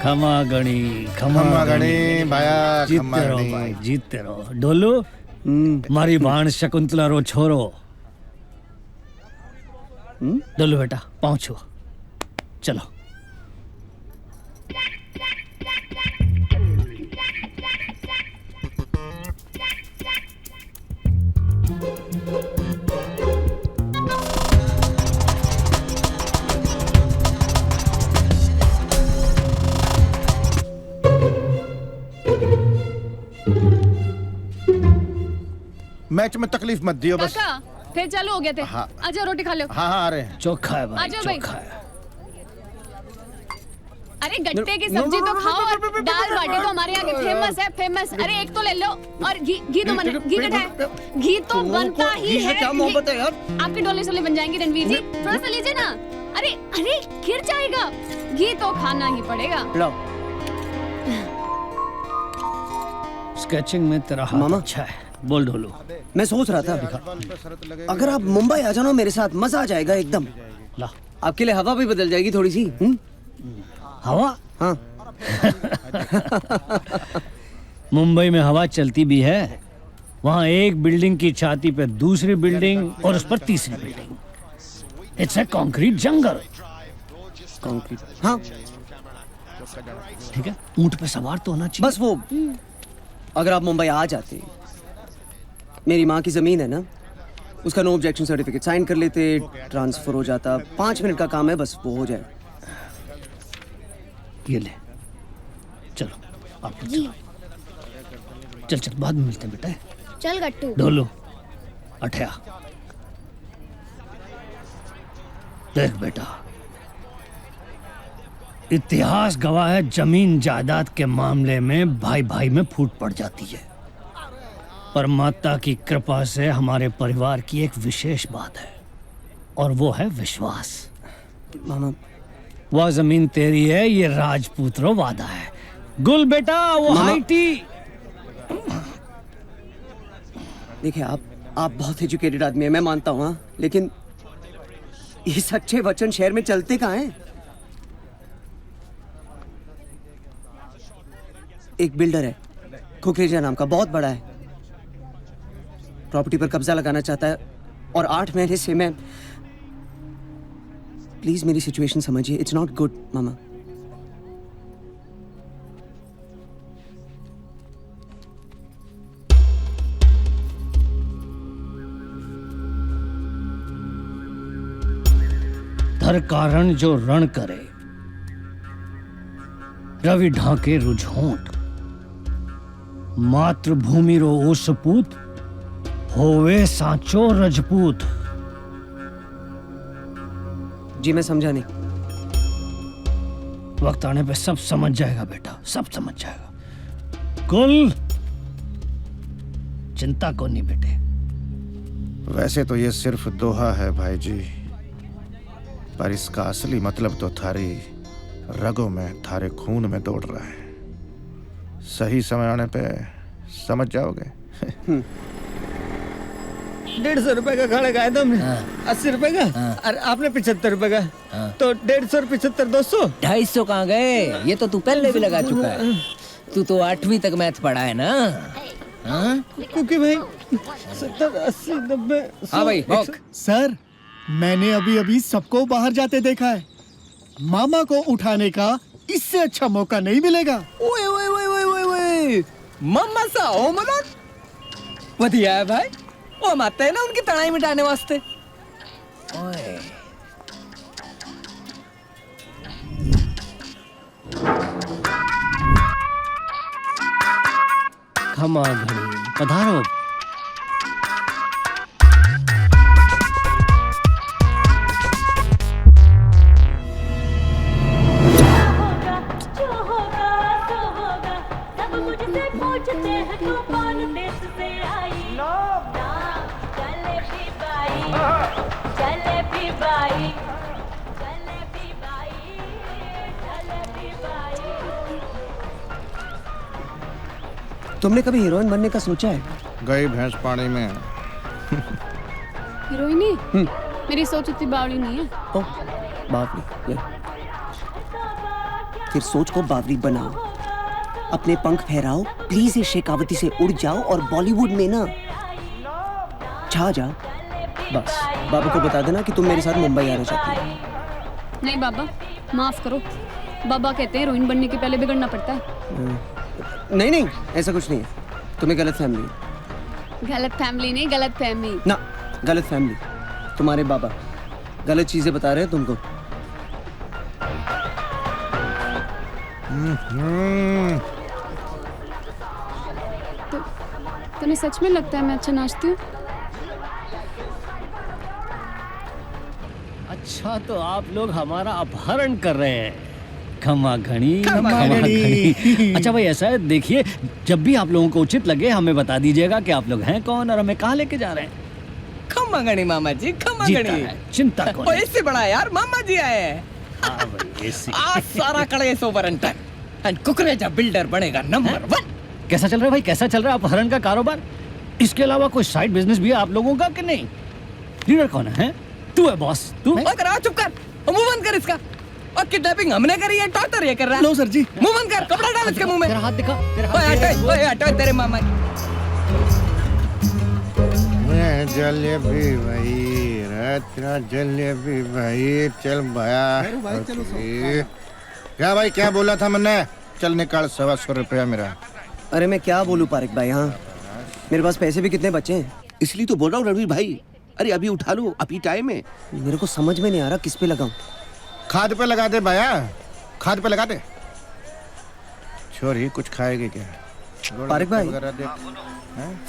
खमा गणी, खमा गणी भाया, खमा जीतते रहो गणी। भाई, जीतते रहो। डोलू, मारी भाण शकुंतला रो छोरो। डोलू बेटा पाँव छुओ, चलो। मैच में तकलीफ मत दियो बस। काका फिर चालू हो गए थे। हाँ। आजा रोटी खा लो। हाँ हाँ आ रहे हैं। चोखा है भाई, आजा भाई। चोखा है। अरे गट्टे की सब्जी तो खाओ और दाल बाटी तो हमारे यहाँ की फेमस है, फेमस। अरे एक तो ले लो और घी तो बने, घी कटा है, घी तो बनता ही है। क्या मोहब्बत है यार। आपके डोले सोले बन जाएंगे रणवीर जी, थोड़ा सा लीजिए ना। अरे अरे गिर जाएगा, घी तो खाना ही पड़ेगा। स्केचिंग में तेरा हाथ अच्छा है। बोल ढोलू। मैं सोच रहा था, अगर आप मुंबई आ जाओ मेरे साथ, मजा आ जाएगा एकदम। ला, आपके लिए हवा भी बदल जाएगी थोड़ी सी। हवा? हाँ। मुंबई में हवा चलती भी है। वहाँ एक बिल्डिंग की छाती पे दूसरी बिल्डिंग और उस पर तीसरी बिल्डिंग। इट्स ए कंक्रीट जंगल। हाँ ठीक है, ऊंट पे सवार तो होना चाहिए। बस वो अगर आप मुंबई आ जाते, मेरी माँ की जमीन है ना, उसका नो ऑब्जेक्शन सर्टिफिकेट साइन कर लेते, ट्रांसफर हो जाता। 5 मिनट का काम है, बस वो हो जाए। ये ले, चलो आप लोग चलो। चल चल, बाद में मिलते हैं बेटा। चल गट्टू। ढोलो, अठया। देख बेटा, इतिहास गवाह है, जमीन जायदाद के मामले में भाई भाई में फूट पड़ जाती है, पर माता की कृपा से हमारे परिवार की एक विशेष बात है, और वो है विश्वास। मामा, वह जमीन तेरी है, ये राजपूतरो वादा है। गुल बेटा, वो हाई टी। देखिए, आप बहुत एजुकेटेड आदमी है, मैं मानता हूँ, हाँ, लेकिन ये सच्चे वचन शहर में चलते कहाँ हैं? एक बिल्डर है, कुकरेजा नाम का, बहुत बड़ा है, प्रॉपर्टी पर कब्जा लगाना चाहता है, और 8 महीने से मैं, प्लीज मेरी सिचुएशन समझिए। इट्स नॉट गुड मामा। धर कारण जो रण करे, रवि ढाके रुझोंट, मातृभूमि रो ओ सपूत, होवे सांचो रजपूत। जी मैं समझा नहीं। वक्त आने पे सब समझ जाएगा बेटा, सब समझ जाएगा। कुल चिंता को नहीं बेटे। वैसे तो ये सिर्फ दोहा है भाई जी, पर इसका असली मतलब तो थारी रगों में, थारे खून में दौड़ रहा है। सही समय आने पे समझ जाओगे। 150 रुपए का खाना खाया था हमने। 80 रुपए का, और आपने 75 रुपए का, तो 150 और 75 200। 250 कहाँ गए? ये तो तू पहले भी लगा चुका है। तू तो 8वीं तक मैथ पढ़ा है ना? हाँ? क्योंकि भाई 70 80 90। हाँ भाई, भौंक। सर, मैंने अभी अभी सबको बाहर जाते देखा है। मामा को उठाने का इससे अच्छा मौका नहीं मिलेगा। ओए ओए ओए ओए ओए ओए, मम्मा सा ओ मदद बढ़िया है भाई। वो हम आते हैं ना उनकी तड़ाई मिटाने वास्ते। ओए खमा घड़ी पधारो। तुमने कभी हीरोइन बनने का सोचा है? गई भैंस पानी में। हीरोइनी? मेरी सोच उतनी बावड़ी नहीं है। बावली, ले। फिर सोच को बावली बनाओ, अपने पंख फहराओ, प्लीज ये शेखावती से उड़ जाओ और बॉलीवुड में ना छा जाओ। बस बाबा को बता देना कि तुम मेरे साथ मुंबई आना चाहती हो। नहीं बाबा, माफ करो। बाबा कहते हैं हीरोइन बनने के पहले बिगड़ना पड़ता है। नहीं नहीं, ऐसा कुछ नहीं है, तुम्हें गलत फैमिली है। गलत फैमिली नहीं, गलत फहमी। ना, गलत फैमिली। तुम्हारे बाबा गलत चीजें बता रहे हैं तुमको। तुम्हें सच में लगता है मैं अच्छा नाचती हूँ? अच्छा, तो आप लोग हमारा अपहरण कर रहे हैं। खमा घड़ी, खमा खमा घड़ी। घड़ी। अच्छा भाई, ऐसा है, देखिए, जब भी आप लोगों को उचित लगे हमें बता दीजिएगा कि आप लोग हैं कौन और हमें कहाँ लेके जा रहे हैं। खम्मा गणी मामा जी, खम्मा जीता गणी। है, चिंता कौन है। इससे बड़ा यार मामा जी आए हैं। हाँ भाई, आज सारा कड़े सोवरंटर एंड कुकरेजा बिल्डर बनेगा नंबर 1। कैसा चल रहा है भाई, कैसा चल रहा है अपहरण का कारोबार? इसके अलावा कोई साइड बिजनेस भी है आप लोगों का कि नहीं? लीडर कौन है? तू है बॉस, तू। चुप कर, मुंह बंद कर इसका। और किडनैपिंग हमने करी है, टॉर्चर ये कर रहा है। लो सर जी। मुंह बंद कर, कपड़ा डाल इसके मुंह में। तेरा हाथ दिखा, तेरा ओए हटो, ओए हटो तेरे मामा। मैं जलेबी भाई, तेरा जलेबी भाई, चल भाया। क्या भाई, क्या बोला था मैंने? चल निकाल 125 रुपया मेरा। अरे मैं क्या बोलूं पारिक भाई, हाँ मेरे पास पैसे भी कितने बचे हैं। इसलिए तो बोल रहा हूँ रणवीर भाई, अरे अभी उठा लो, अभी टाइम है। मेरे को समझ में नहीं आ रहा किस पे लगाऊं। खाद पे लगा दे भैया, खाद पे लगा दे। छोरी कुछ खाएगी क्या? पारिक भाई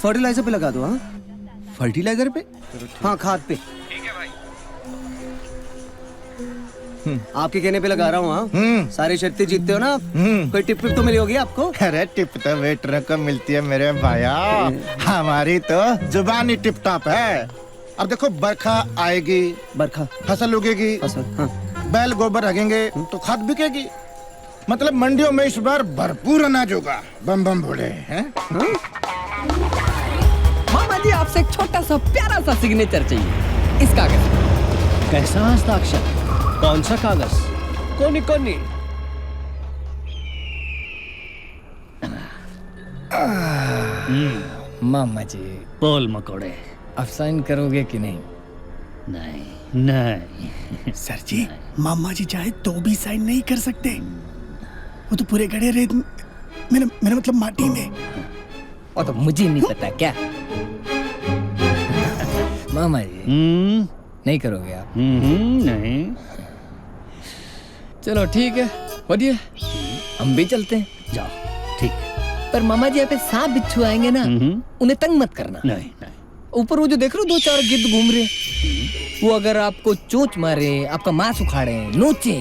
फर्टिलाइजर पे लगा दो। हाँ फर्टिलाइजर पे? हाँ खाद पे। आपके कहने पे लगा रहा हूँ। हाँ सारी शर्तें जीतते हो ना आप। कोई टिप तो मिली होगी आपको? अरे टिप तो वेटरों को मिलती है मेरे भैया, हमारी तो जुबानी टिप टॉप है। अब देखो बरखा आएगी, बरखा फसल उगेगी, फसल हाँ। बैल गोबर रखेंगे तो खाद बिकेगी। मतलब मंडियों में इस बार भरपूर अनाज होगा। बम बम भोले हैं। मामा जी आपसे एक छोटा सा प्यारा सा सिग्नेचर चाहिए इस कागज पे। कैसा हस्ताक्षर? कौन सा कागज? कोनी कोनी। मामा जी बोल मकोड़े, आप साइन करोगे कि नहीं? नहीं नहीं सर जी, मामा जी चाहे तो भी साइन नहीं कर सकते। वो तो पूरे गड़े रेत मेरा मतलब माटी में। वो तो मुझे नहीं पता क्या। मामा जी नहीं करोगे आप? नहीं। चलो ठीक है, बढ़िया, हम भी चलते हैं। जाओ ठीक। पर मामा जी यहाँ पे सांप बिच्छू आएंगे ना, उन्हें तंग मत करना। नहीं। ऊपर वो जो देख रहे हो 2-4 गिद्ध घूम रहे, वो अगर आपको चोंच मारे, आपका मांस उखाड़े, नोचे,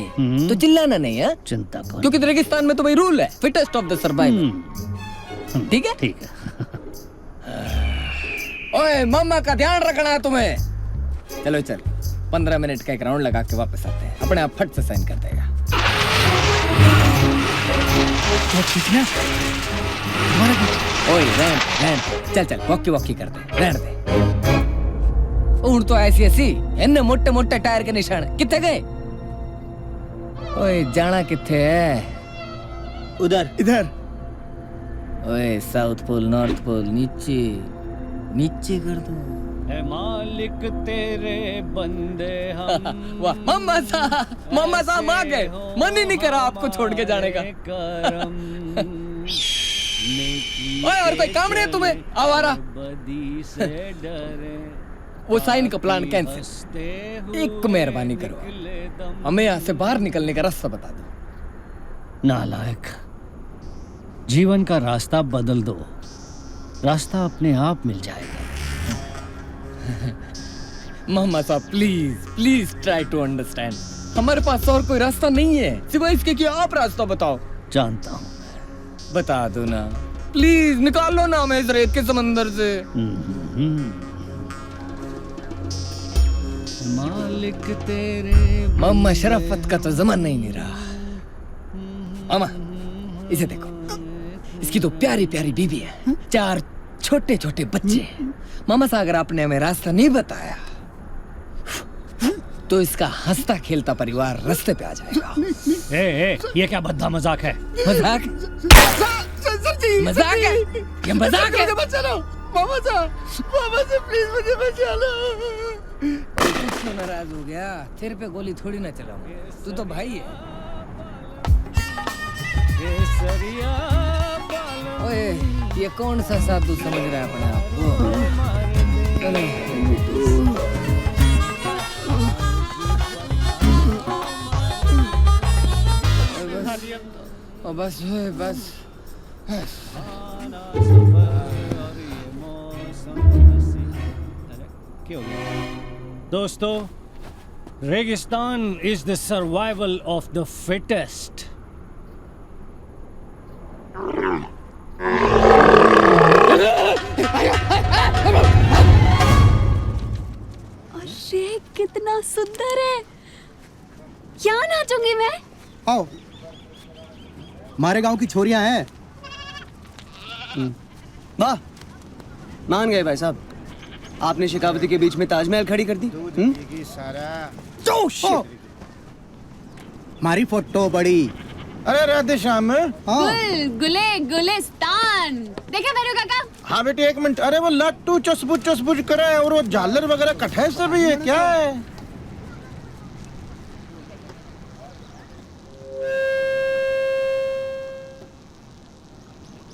तो चिल्लाना नहीं है। चिंता करो, क्योंकि रेगिस्तान में तो वही रूल है, फिटेस्ट ऑफ द सर्वाइवल। ठीक है? ठीक है। ओए मामा का ध्यान रखना है तुम्हें। चलो चल, 15 मिनट का एक राउंड लगा के वापस आते हैं, अपने आप फट से साइन कर देगा। ओए रहन, चल वॉकी करते हैं, रहने दे। उड़ तो ऐसी इन्ने मोटे मोटे टायर के निशान कितने गए? ओए जाना किथे है? उधर इधर। ओए साउथ पोल नॉर्थ पोल नीचे कर दो। है मालिक तेरे बंदे हम। वाह मामा साहब आ गए, मन ही नहीं करा आपको छोड़ के जाने का। ओए और कोई काम नहीं है तुम्हें आवारा? वो साइन का प्लान कैंसिल। एक मेहरबानी करो, हमें यहाँ से बाहर निकलने का रास्ता बता दो। नालायक, जीवन का रास्ता बदल दो, रास्ता अपने आप मिल जाएगा। मामा साहब प्लीज ट्राई टू अंडरस्टैंड। हमारे पास और कोई रास्ता नहीं है सिवाय इसके कि आप रास्ता बताओ। जानता हूँ, बता दो ना प्लीज, निकाल लो ना हमें इस रेत के समंदर से। मालिक तेरे। मामा शराफत का तो जमाना ही नहीं रहा। मामा इसे देखो, इसकी तो प्यारी प्यारी बीबी है, 4 छोटे छोटे बच्चे। मामा साहब अगर आपने हमें रास्ता नहीं बताया तो इसका हंसता खेलता परिवार रास्ते पे आ जाएगा। ये क्या भद्दा मजाक है? मजाक है? ये मजाक है? बचा लो मामा साहब प्लीज मुझे बचा लो। क्यों नाराज हो गया? तेरे पे गोली थोड़ी ना चलाऊंगा, तू तो भाई है। ओए ये कौन सा साधु समझ रहा है अपने आप को? चलो बस दोस्तों, रेगिस्तान is the survival of the fittest. अरे कितना सुंदर है, क्या नाचूंगी मैं। आओ, हमारे गांव की छोरियां हैं। वाह, मान गए भाई साहब, आपने शेखावती के बीच में ताजमहल खड़ी कर दी। हमारी फोटो बड़ी। अरे राधे श्याम। गुलिस्तान देखे मेरे काका। हाँ बेटी 1 मिनट। अरे वो लट्टू चसबुज करे और वो झालर वगैरह कठे से भी है क्या है?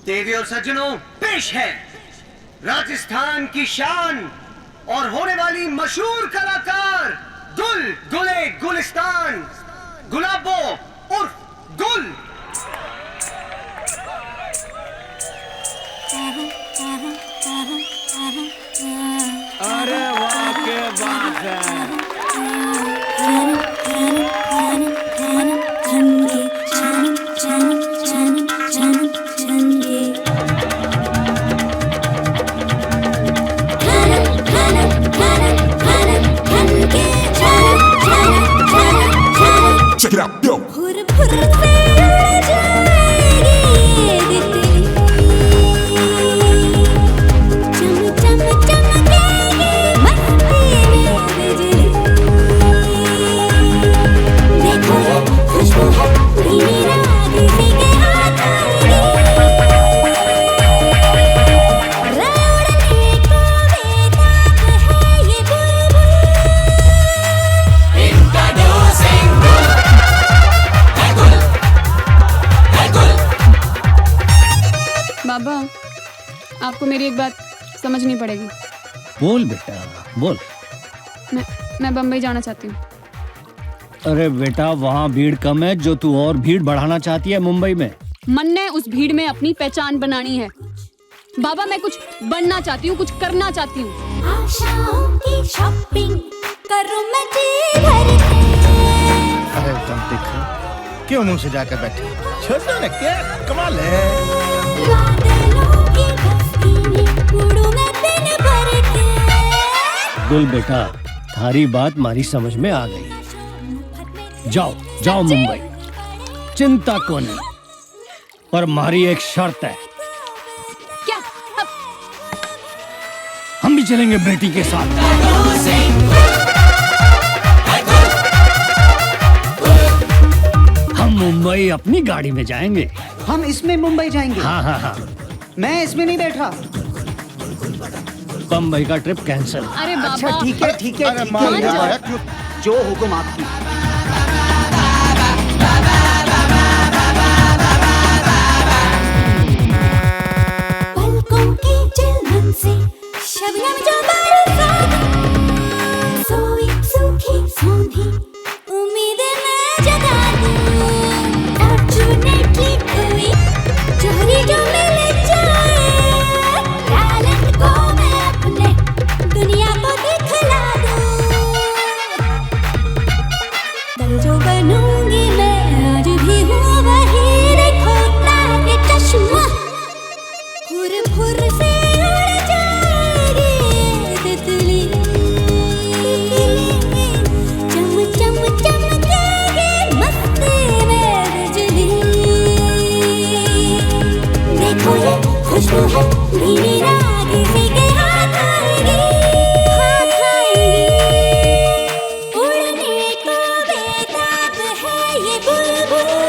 देवी और सज्जनों, पेश है राजस्थान की शान और होने वाली मशहूर कलाकार दुल दुले गुलिस्तान गुलाबो उर्फ गुल। अरे वाह क्या बात है। Check it out, yo. बाबा, आपको मेरी एक बात समझनी पड़ेगी। बोल बेटा बोल। मैं बम्बई जाना चाहती हूँ। अरे बेटा वहाँ भीड़ कम है जो तू और भीड़ बढ़ाना चाहती है मुंबई में। मन ने उस भीड़ में अपनी पहचान बनानी है। बाबा मैं कुछ बनना चाहती हूँ, कुछ करना चाहती हूँ। आशाओं की शॉपिंग करूं मैं जी भर के। अरे तुम देखो क्यों मुंह से जाकर बैठे, छोड़ो ना, क्या कमाल है। बादलों की बस्ती में उड़ूं मैं दिन भर के। गुल बेटा थारी बात मारी समझ में आ गई। जाओ जाओ मुंबई, चिंता को नहीं, पर मारी एक शर्त है। क्या? हम भी चलेंगे बेटी के साथ। हम मुंबई अपनी गाड़ी में जाएंगे। हम इसमें मुंबई जाएंगे? हाँ हाँ हाँ। मैं इसमें नहीं बैठा। बम्बई का ट्रिप कैंसिल। अरे बाबा। अच्छा ठीक है ठीक है ठीक है, जो हुक्म आपकी। पलकों की चिलमन से शबनम जो बरसात, सोई सूखी सौंधी उम्मीदें मैं जगा दूं। फॉर्चूनेटली कोई जोड़ी जो मिल जाए, टैलेंट को मैं अपने दुनिया को दिखला दूं। कल जो बनूंगी मैं आज भी हूँ वही, देखो तारे चश्मा फुर फुर से उड़ जाएगी तितली, चम चम चमकेगी मस्ती में बिजली। देखो ये खुशबू है धीमी राग किसी के हाथ आएगी, हाथ आएगी। उड़ने को बेताब है ये बुलबुल।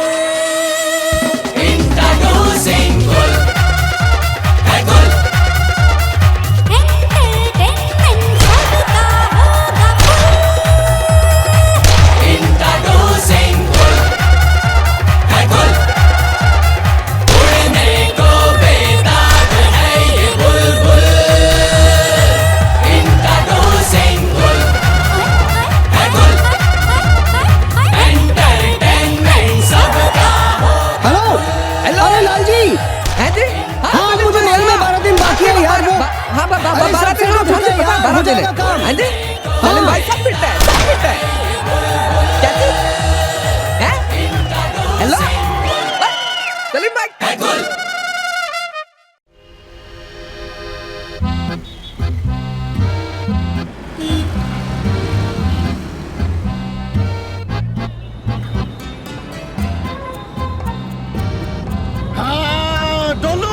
हाँ डोलू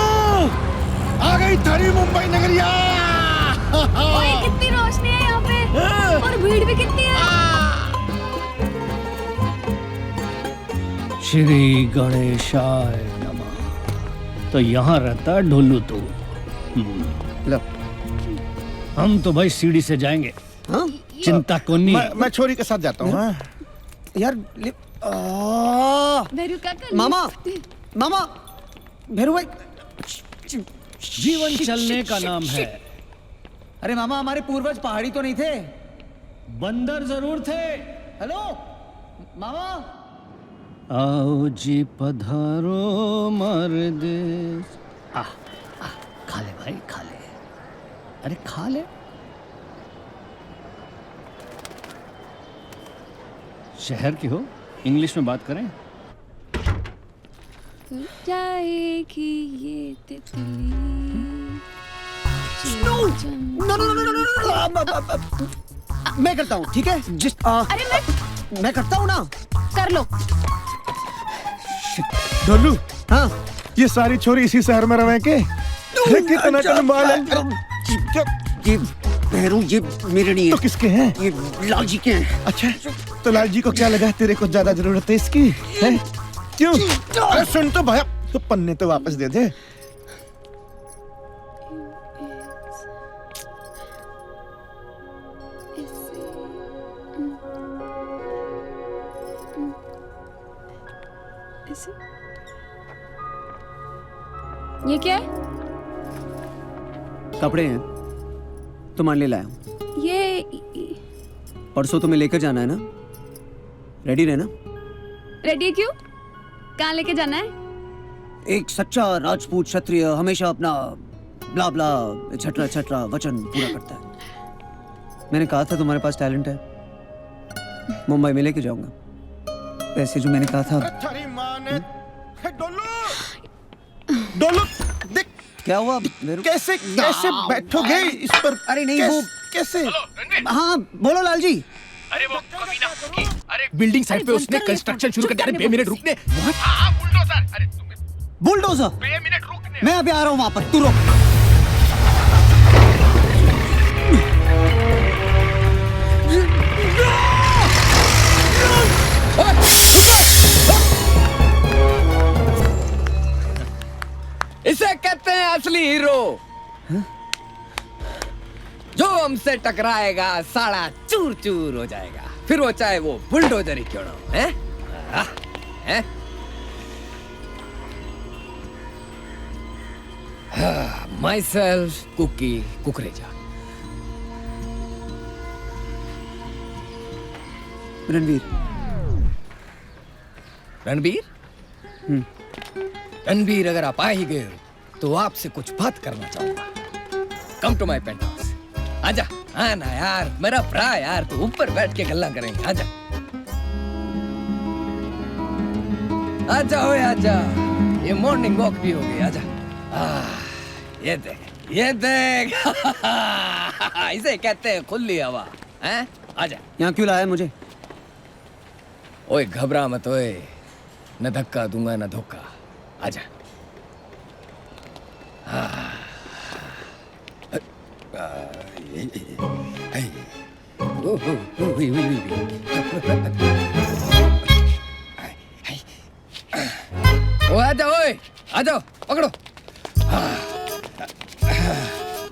आ गई थारी मुंबई नगरिया। ओए कितनी रोशनी है यहाँ पे, और भीड़ भी कितनी है। श्री गणेशाय नमः। तो यहाँ रहता है ढोलू तू। हम तो भाई सीढ़ी से जाएंगे। हाँ? चिंता को नहीं। मैं छोरी के साथ जाता हूँ। हाँ? यार भैरू क्या कर मामा मामा भैरू भाई जीवन चलने का नाम है। अरे मामा, हमारे पूर्वज पहाड़ी तो नहीं थे? बंदर जरूर थे। हेलो मामा। आओ जी पधारो मर्देश। खा ले भाई, खा ले। अरे खा ले। शहर की हो, इंग्लिश में बात करें। जाएगी ये तितली। मैं करता हूँ, ठीक है? अरे मैं करता हूँ ना। कर लो। ढोलू, हाँ, ये सारी छोरी इसी शहर में रहे के? अरे कितना कलमाल है। ये भैरू, ये मेरे नहीं है। तो किसके हैं? ये लाल जी के हैं। अच्छा, तो लाल जी को क्या लगा तेरे को ज्यादा जरूरत है इसकी? है? क्यों? अरे सुन तो भैया, तो पन्ने तो वापस दे दे। ये क्या है? कपड़े हैं, तुम्हारे लिए लाया हूँ। ये परसों तुम्हें लेकर जाना है ना? रेडी रहना। रेडी क्यों? कहाँ लेके जाना है? एक सच्चा राजपूत क्षत्रिय हमेशा अपना ब्ला ब्ला छटरा छटरा वचन पूरा करता है। मैंने कहा था तुम्हारे पास टैलेंट है, मुंबई में लेके जाऊंगा। वैसे जो मैंने कहा था। डोलू, देख क्या हुआ? कैसे कैसे बैठोगे इस पर? अरे नहीं, वो कैसे? हाँ बोलो लाल जी। अरे वो कमीना कुकी, अरे बिल्डिंग साइट पे उसने कंस्ट्रक्शन शुरू कर दिया। अरे 2 मिनट रुकने। हाँ, बुलडोजर। अरे बुलडोजर? 2 मिनट रुकने। मैं अभी आ रहा हूँ वहां पर, तू रुक। इसे कहते हैं असली हीरो। जो हमसे टकराएगा साला चूर चूर हो जाएगा, फिर वो चाहे वो बुलडोजर ही क्यों ना हो। हैं? Myself Cookie Kukreja. Ranveer. Ranveer? Ranveer, अगर आप आ ही गए हो तो आपसे कुछ बात करना चाहूंगा। Come to my penthouse. आजा। हाँ ना यार, मेरा भरा यार, तो ऊपर बैठ के गल्ला करेंगे। आजा आजा ओए आजा, ये मॉर्निंग वॉक भी हो गई। आजा। ये देख, ये देख। इसे कहते हैं खुली हवा। हैं? आजा। यहाँ क्यों लाया मुझे? ओए घबरा मत ओए, न धक्का दूंगा न धोखा। आजा। आजा ओए, आजा, पकड़ो।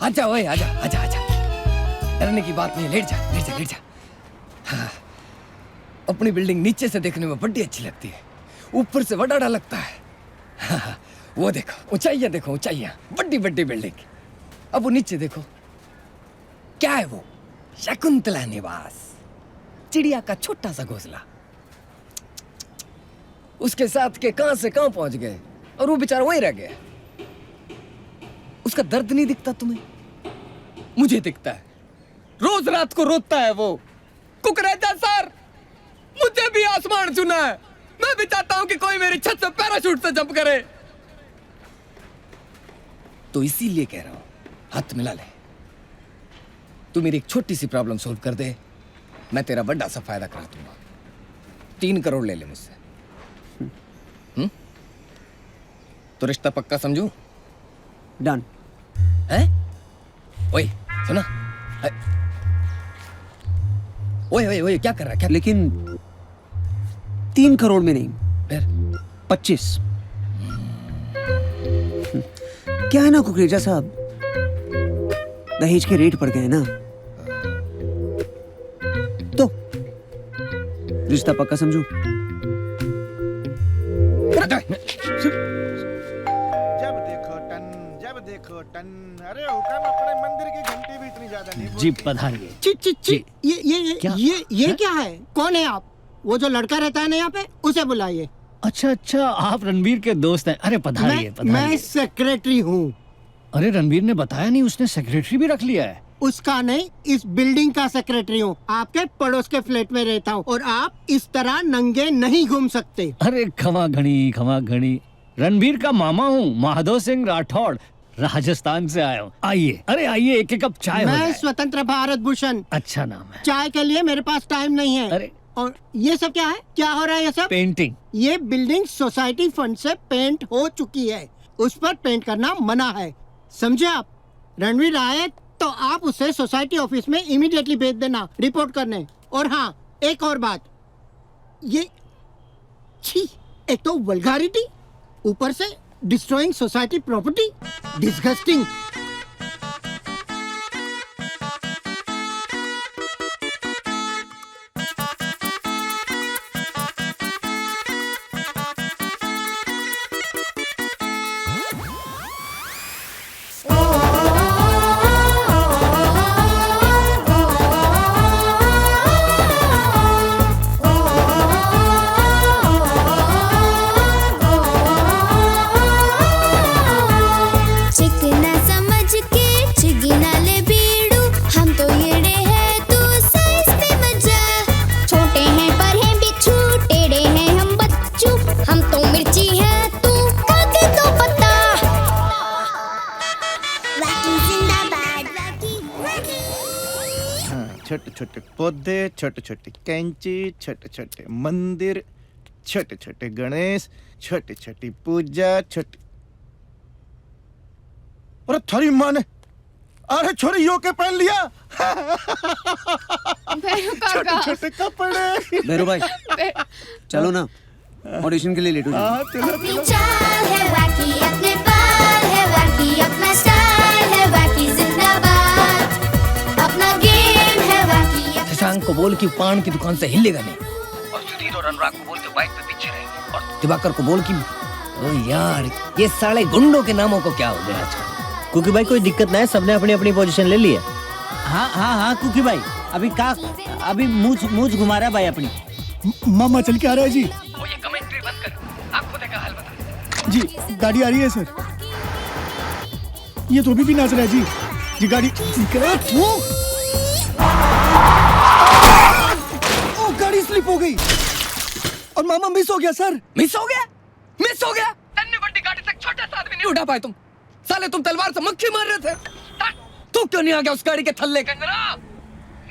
आजा ओए, आजा आजा आजा। डरने की बात नहीं, लेट जा लेट जा लेट जा। अपनी बिल्डिंग नीचे से देखने में बड़ी अच्छी लगती है, ऊपर से बड़ा डर लगता है। वो देखो ऊंचाइयां, देखो ऊंचाइयां, बड़ी बड़ी बिल्डिंग। अब वो नीचे देखो, क्या है वो? शकुंतला निवास, चिड़िया का छोटा सा घोंसला। उसके साथ के कहां से कहां पहुंच गए और वो बेचारा वहीं रह गया। उसका दर्द नहीं दिखता तुम्हें? मुझे दिखता है। रोज रात को रोता है वो। कुकरेजा सर, मुझे भी आसमान चुना है। मैं भी चाहता हूं कि कोई मेरी छत से पैराशूट से जंप करे। तो इसीलिए कह रहा हूं, हाथ मिला ले। तू मेरी एक छोटी सी प्रॉब्लम सॉल्व कर दे, मैं तेरा बड़ा सा फायदा करा दूंगा। 3 करोड़ ले ले मुझसे। तो रिश्ता पक्का समझू? डन। हैं? ओए सुना, ओए ओए ओए, क्या कर रहा है? क्या? लेकिन 3 करोड़ में नहीं, फिर 25। क्या है ना कुकरेजा साहब, दहेज के रेट बढ़ गए ना, तो रिश्ता पक्का समझू। जब देखो टन देखो टन। अरे हुक्म, अपने मंदिर की घंटी भी इतनी ज्यादा नहीं जी पधारिए। ची ची ची ये क्या है? कौन है आप? वो जो लड़का रहता है ना यहाँ पे, उसे बुलाइए। अच्छा अच्छा, आप रणवीर के दोस्त हैं। अरे पधारिए मैं पधारिए। सेक्रेटरी हूँ। अरे रणवीर ने बताया नहीं, उसने सेक्रेटरी भी रख लिया है। उसका नहीं, इस बिल्डिंग का सेक्रेटरी हूँ। आपके पड़ोस के फ्लैट में रहता हूँ और आप इस तरह नंगे नहीं घूम सकते। अरे क्षमा घणी। रणवीर का मामा हूँ, माधव सिंह राठौड़, राजस्थान से आया हूँ। आइए, अरे आइए, एक कप चाय हो मैं जाए। स्वतंत्र भारत भूषण। अच्छा नाम है। चाय के लिए मेरे पास टाइम नहीं है। अरे और ये सब क्या है? क्या हो रहा है ये सब? पेंटिंग। ये बिल्डिंग सोसाइटी फंड से पेंट हो चुकी है, उस पर पेंट करना मना है, समझे आप? रणवीर आए तो आप उसे सोसाइटी ऑफिस में इमीडिएटली भेज देना रिपोर्ट करने। और हाँ, एक और बात, ये छी, एक तो वल्गारिटी, ऊपर से डिस्ट्रॉइंग सोसाइटी प्रॉपर्टी, डिस्गस्टिंग। चिकना समझ के चिगिना ले बीड़ू, हम तो येड़े हैं तू साइज पे मजा। छोटे हैं पर हैं बिच्छू, टेढ़े हैं हम बच्चू, हम तो मिर्ची हैं तू खा के तो पता। वाकी जिंदाबाद, वाकी। हाँ, छोटे छोटे पौधे, छोटे छोटे कैंची, छोटे छोटे मंदिर, छोटे छोटे गणेश, छोटी छोटी पूजा, छोटी। अरे थारी माँ ने, अरे छोरी यो के पहन लिया। छोटे छोटे कपड़े। भैरू भाई, चलो ना, ऑडिशन के लिए लेट हो जाओ। अपनी चाल है वाकी, अपने बाल है वाकी, अपना स्टाइल है वाकी जिंदाबाद, अपना गेम है वाकी। शशांक को बोल कि पान की दुकान से हिलेगा नहीं, और सुधीर और अनुराग को बोल के बाइक पे पीछे रहेंगे, और दिवाकर को बोल कि ओ यार, ये साले गुंडों के नामों को क्या हो गया आजकल। कुकी भाई कोई दिक्कत ना है, सबने अपनी अपनी पोजीशन ले ली है। हाँ कुकी भाई, अभी मूछ घुमा रहा है भाई अपनी। मामा चल के आ रहा है जी। वो ये कमेंट्री बंद कर, आप खुद का हाल बता। जी गाड़ी आ रही है सर। ये तो अभी भी नाच रहा है जी। जी गाड़ी ओ गाड़ी स्लिप हो गई और मामा मिस हो गया सर। मिस हो गया? तन्ने बड़ी गाड़ी से छोटा सा आदमी नहीं उठा पाए तुम। साले तुम तलवार से मक्खी मार रहे थे, तू क्यों नहीं आ गया उस गाड़ी के थल्ले के अंदर?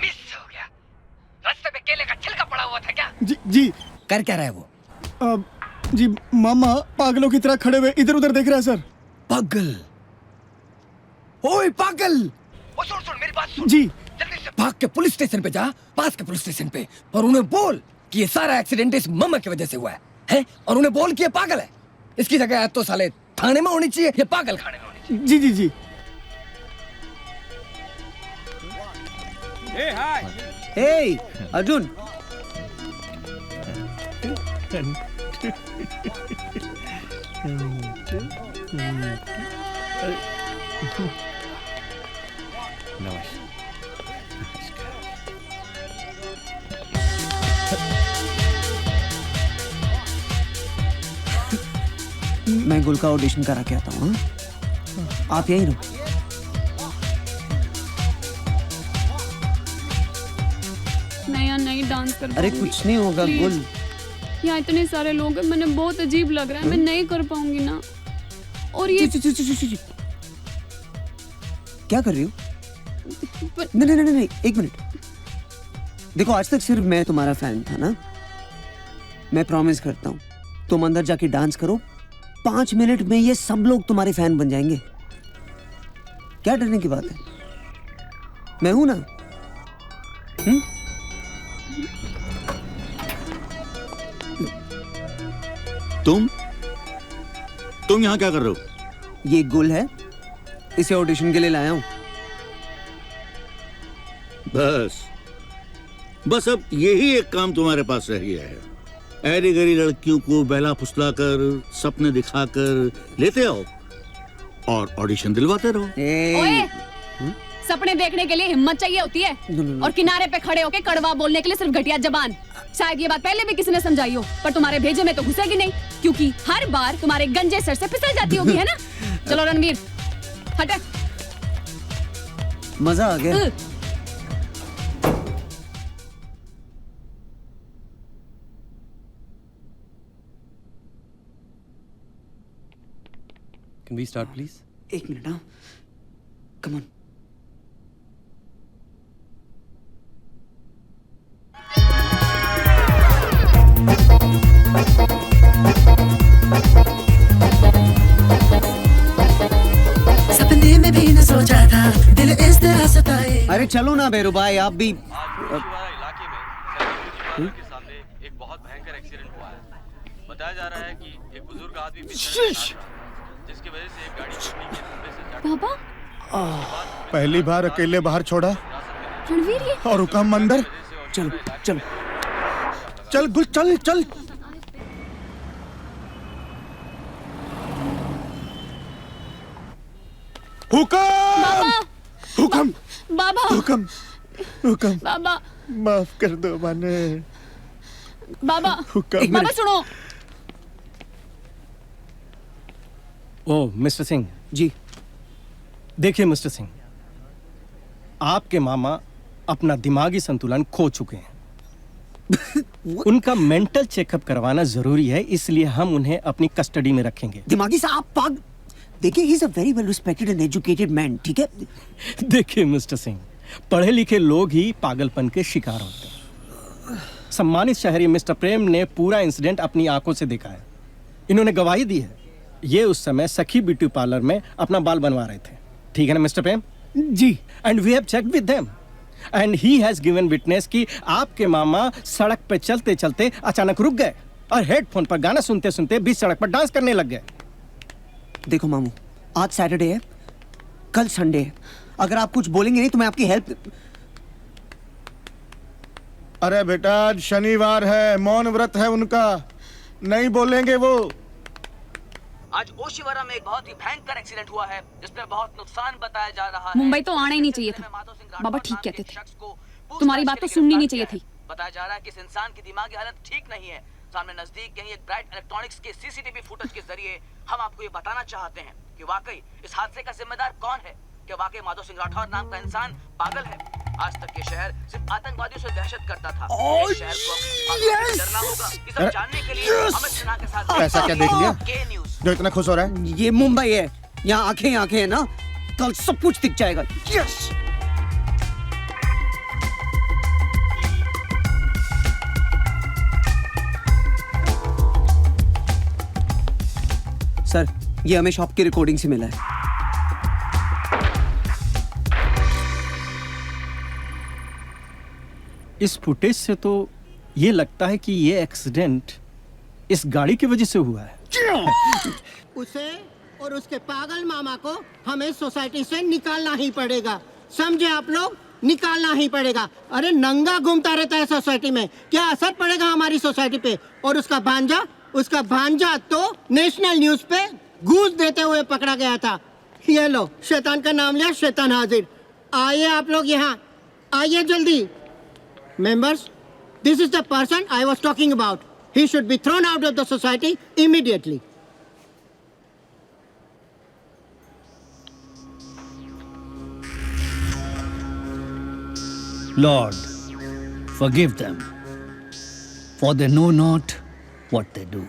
मिस हो गया। रास्ते पे केले का छिलका पड़ा हुआ था क्या? जी कर क्या रहा है वो? जी मामा पागलों की तरह खड़े हुए इधर उधर देख रहा है सर। पागल? ओए पागल! ओ सुन मेरी बात सुन। जी। जल्दी से भाग के पुलिस स्टेशन पे जा, पास के पुलिस स्टेशन पे, और उन्हें बोल कि ये सारा एक्सीडेंट इस मम्मा की वजह से हुआ है? और उन्हें बोल कि ये पागल है। इसकी जगह तो साले थाने में होनी चाहिए, ये पागल खाने में होनी चाहिए। जी हे अर्जुन। मैं गुल का ऑडिशन करा के आता हूँ। आप यहीं रहो। नहीं डांस कर अरे कुछ नहीं होगा गुल। यहाँ इतने सारे लोग हैं, मैंने बहुत अजीब लग रहा है, मैं नहीं कर पाऊंगी ना। और ये क्या कर रही हो? नहीं, एक मिनट। देखो आज तक सिर्फ मैं तुम्हारा फैन था ना। मैं प्रॉमिस करता हूँ, तुम अंदर जाके डांस करो, 5 मिनट में ये सब लोग तुम्हारे फैन बन जाएंगे। क्या डरने की बात है? मैं हूं ना। तुम यहाँ क्या कर रहे हो? ये गुल है, इसे ऑडिशन के लिए लाया हूं। बस अब यही एक काम तुम्हारे पास रह गया है। ऐरी गरी लड़कियों को बहला फुसला कर, सपने दिखाकर लेते आओ और ऑडिशन दिलवाते रहो। ओए, सपने देखने के लिए हिम्मत चाहिए होती है और किनारे पे खड़े होके कड़वा बोलने के लिए सिर्फ घटिया जबान। शायद ये बात पहले भी किसी ने समझाई हो, पर तुम्हारे भेजे में तो घुसेगी नहीं, क्योंकि हर बार तुम्हारे गंजे सर से फिसल जाती होगी, है ना? चलो रणवीर, हटे। मजा आ गया। Can we start, please? एक मिनट, हाँ। Come on. सपने में भी न सोचा था दिल इस तरह सताए। अरे चलो ना बेरू भाई, आप भी। एक बहुत भयंकर एक्सीडेंट हुआ है। बताया जा रहा है कि एक बुजुर्ग आदमी जिसकी वजह से एक गाड़ी पापा, पहली बार अकेले बाहर छोड़ा रणवीर ये और हुक्म अंदर। चल चल चल गुल, चल चल। हुक्म हुक्म बाबा, हुक्म हुक्म। बाबा, माफ कर दो माने। बाबा, हुक्म। बाबा सुनो। ओह मिस्टर सिंह जी। देखिए मिस्टर सिंह, आपके मामा अपना दिमागी संतुलन खो चुके हैं। उनका मेंटल चेकअप करवाना जरूरी है, इसलिए हम उन्हें अपनी कस्टडी में रखेंगे। दिमागी साहब देखिए, he is a very well respected and educated man, ठीक है? देखिए मिस्टर सिंह, पढ़े लिखे लोग ही पागलपन के शिकार होते हैं। सम्मानित शहरी मिस्टर प्रेम ने पूरा इंसिडेंट अपनी आंखों से देखा है। इन्होंने गवाही दी है। ये उस समय सखी ब्यूटी पार्लर में अपना बाल बनवा रहे थे, ठीक है ना मिस्टर प्रेम? जी। And we have checked with them and he has given witness कि आपके मामा सड़क पे चलते चलते अचानक रुक गए और हेडफोन पर गाना सुनते सुनते बीच सड़क पर डांस करने लग गए। देखो मामू, आज सैटरडे है, कल संडे है। अगर आप कुछ बोलेंगे नहीं तो मैं आपकी हेल्प। अरे बेटा, आज शनिवार है, मौन व्रत है उनका, नहीं बोलेंगे वो। आज ओशिवारा में एक बहुत ही भयंकर एक्सीडेंट हुआ है जिसमें बहुत नुकसान बताया जा रहा है। मुंबई तो आना ही नहीं चाहिए था। बाबा ठीक कहते थे, तुम्हारी बात तो सुननी नहीं चाहिए थी। बताया जा रहा है कि इस इंसान की दिमागी हालत ठीक नहीं है। सामने नजदीक कहीं एक ब्राइट इलेक्ट्रॉनिक्स के सीसीटीवी फुटेज के जरिए हम आपको ये बताना चाहते हैं कि वाकई इस हादसे का जिम्मेदार कौन है। क्या वाकई माधव सिंह राठौर नाम का इंसान पागल है? आज तक ये शहर सिर्फ आतंकवादियों से दहशत करता था। इस शहर को डरना होगा। ये सब जानने के लिए अमित सिन्हा के साथ ऐसा क्या देख लिया के न्यूज़ जो इतना खुश हो रहा है? ये मुंबई है, यहाँ आंखें आंखें है ना, कल सब कुछ दिख जाएगा। यस। सर, ये हमें शॉप की रिकॉर्डिंग से मिला है। इस फुटेज से तो ये लगता है कि ये एक्सीडेंट इस गाड़ी की वजह से हुआ है। उसे और उसके पागल मामा को हमें सोसाइटी से निकालना ही पड़ेगा, समझे आप लोग? निकालना ही पड़ेगा। अरे नंगा घूमता रहता है सोसाइटी में, क्या असर पड़ेगा हमारी सोसाइटी पे? और उसका भांजा तो नेशनल न्यूज पे घूस देते हुए पकड़ा गया था। ये लो, शैतान का नाम लिया, शैतान हाजिर। आइए आप लोग यहाँ, आइए जल्दी। Members, this is the person I was talking about. He should be thrown out of the society immediately. Lord, forgive them, for they know not what they do.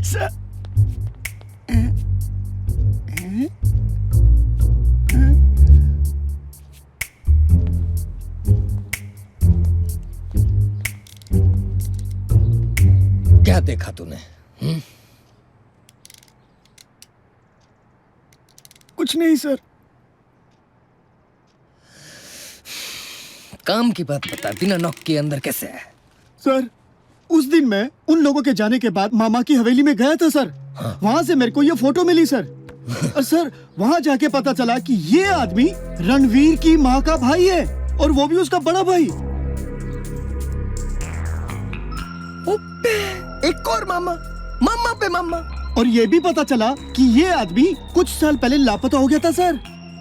Sir, क्या देखा तूने? कुछ नहीं सर। काम की बात बता, बिना नॉक के अंदर कैसे है? सर उस दिन मैं उन लोगों के जाने के बाद मामा की हवेली में गया था सर। वहाँ से मेरे को ये फोटो मिली सर। और सर वहाँ जाके पता चला कि ये आदमी रणवीर की माँ का भाई है और वो भी उसका बड़ा भाई। एक और मामा, मामा पे मामा। और ये भी पता चला कि ये आदमी कुछ साल पहले लापता हो गया था सर।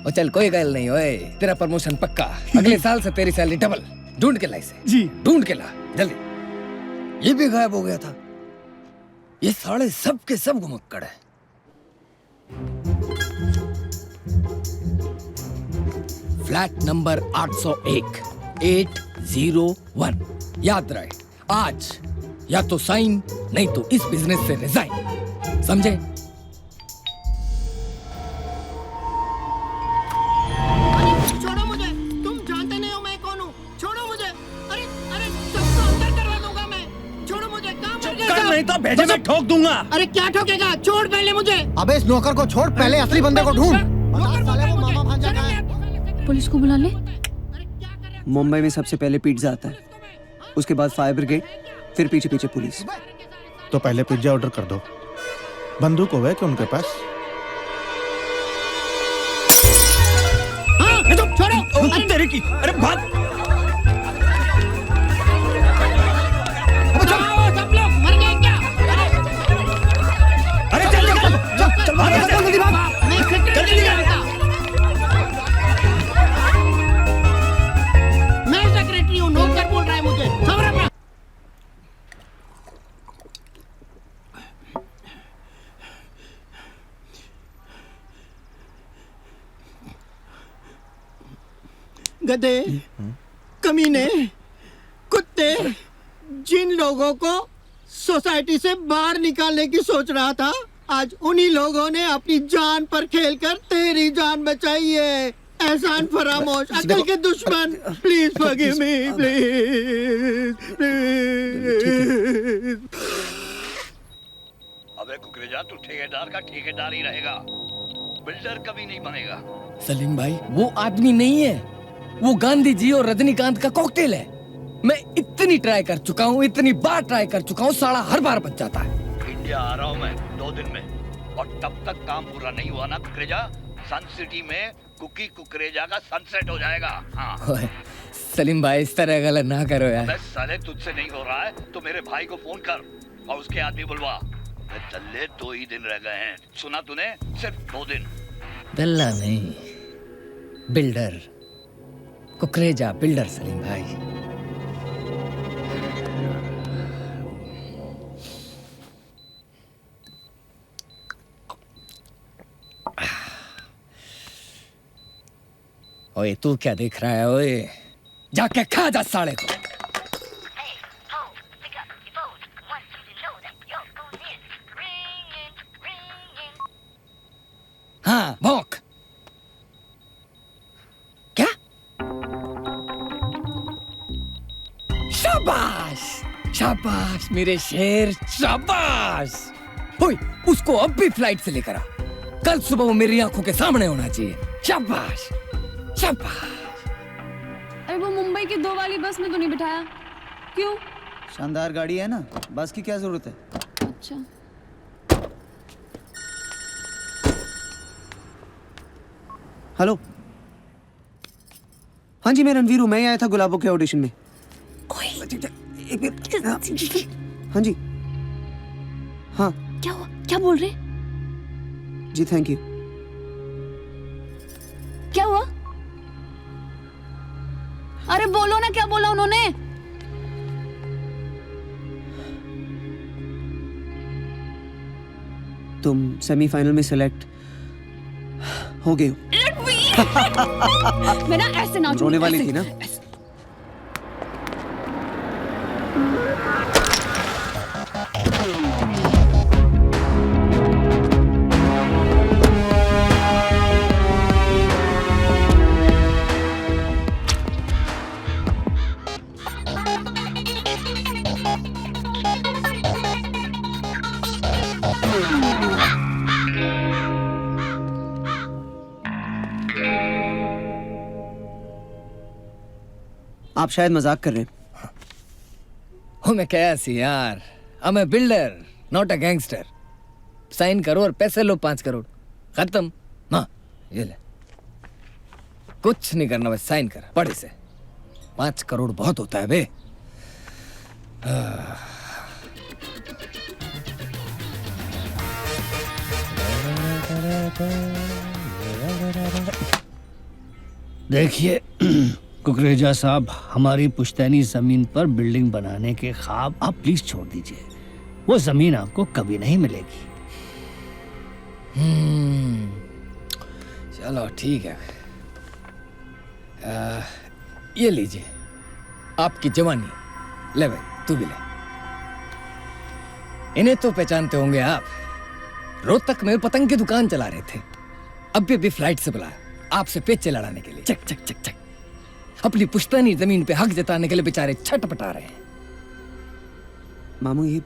ओ चल कोई गल नहीं ओए, तेरा प्रमोशन पक्का। अगले साल से तेरी सैलरी डबल। ढूंढ के ला इसे। जी ढूंढ के ला जल्दी। ये भी गायब हो गया था। ये साले सब के सब घुमक्कड़ है। Flat number 801 801। याद रहे, आज या तो साइन नहीं तो इस बिजनेस से रिजाइन। समझे? छोड़ो मुझे, तुम जानते नहीं हो मैं कौन हूँ। छोड़ो मुझे। अरे अरे सबको अंदर करवा दूंगा मैं। छोड़ो मुझे। काम कर नहीं तो भेजे में ठोक दूंगा। अरे क्या ठोकेगा? छोड़ पहले मुझे। अबे इस नौकर को छोड़, पहले असली बंदे को ढूंढ। पुलिस को बुला ले। मुंबई में सबसे पहले पिज्जा आता है, उसके बाद फायर ब्रिगेड, फिर पीछे पीछे पुलिस। तो पहले पिज्जा ऑर्डर कर दो। बंदूक हो गए कि उनके पास? हाँ, तो छोड़ो। अरे तेरे की, अरे भाग। सब लोग मर गए क्या? अरे चल जल्दी भाग। मैं सेक्रेटरी नहीं जानता। मैं सेक्रेटरी हूँ, नौकर बोल रहा है मुझे। समझ रहा है? गधे, कमीने, कुत्ते, जिन लोगों को सोसाइटी से बाहर निकालने की सोच रहा था, आज उन्हीं लोगों ने अपनी जान पर खेलकर तेरी जान बचाई है। एहसान फरामोश, अकल के दुश्मन। Please forgive me, please please. अबे कुकरेजा, तू ठेकेदार का ठेकेदार ही रहेगा, बिल्डर कभी नहीं बनेगा। सलीम भाई वो आदमी नहीं है, वो गांधी जी और रजनीकांत का कॉकटेल है। मैं इतनी ट्राई कर चुका हूँ, इतनी बार ट्राई कर चुका हूँ, साला हर बार बच जाता है। इंडिया आ रहा हूँ मैं 2 दिन में, और तब तक काम पूरा नहीं हुआ ना कुकरेजा, सन सिटी में कुकी कुकरेजा का सनसेट हो जाएगा। हाँ। सलीम भाई इस तरह गलत ना करो यार। साले तुझसे नहीं हो रहा है तो मेरे भाई को फोन कर और उसके आदमी बुलवा। चले 2 ही दिन रह गए हैं, सुना तूने? सिर्फ 2 दिन। दल्ला नहीं, बिल्डर, कुकरेजा बिल्डर सलीम भाई। ओए तू क्या देख रहा है? ओए जाके खा जा साले को। हाँ भौंक। क्या? शाबाश शाबाश मेरे शेर, शाबाश। ओए उसको अब भी फ्लाइट से लेकर आ, कल सुबह वो मेरी आंखों के सामने होना चाहिए। शाबाश शाबाश। अरे वो मुंबई की 2 वाली बस में तो नहीं बिठाया? क्यों? शानदार गाड़ी है ना, बस की क्या जरूरत है? अच्छा। हेलो, हाँ जी मैं रणवीर हूँ, मैं ही आया था गुलाबों के ऑडिशन में। हाँ जी। हाँ क्या हुआ? क्या बोल रहे? जी थैंक यू। क्या हुआ? अरे बोलो ना, क्या बोला उन्होंने? तुम सेमीफाइनल में सिलेक्ट हो गए हो। मैं ना ऐसे नाचूंगी। रोने वाली थी ना? आप शायद मजाक कर रहे हैं। ओ मैं कैसी यार, I'm a builder, not a gangster. Sign करो और पैसे लो 5 करोड़, खत्म। हाँ ये ले, कुछ नहीं करना, बस साइन कर, पढ़ इसे। 5 करोड़ बहुत होता है बे। देखिए कुकरेजा साहब, हमारी पुश्तैनी जमीन पर बिल्डिंग बनाने के ख्वाब आप प्लीज छोड़ दीजिए। वो जमीन आपको कभी नहीं मिलेगी। चलो ठीक है। ये लीजिए आपकी जवानी। ले भाई तू भी ले। इन्हें तो पहचानते होंगे आप, रोहतक में पतंग की दुकान चला रहे थे। अभी फ्लाइट से बुलाया आपसे पेचे लड़ाने के लिए। चक चक चक चक, अपनी पुश्तैनी जमीन पे हक जताने के लिए बेचारे छटपटा रहे हैं। मामू ये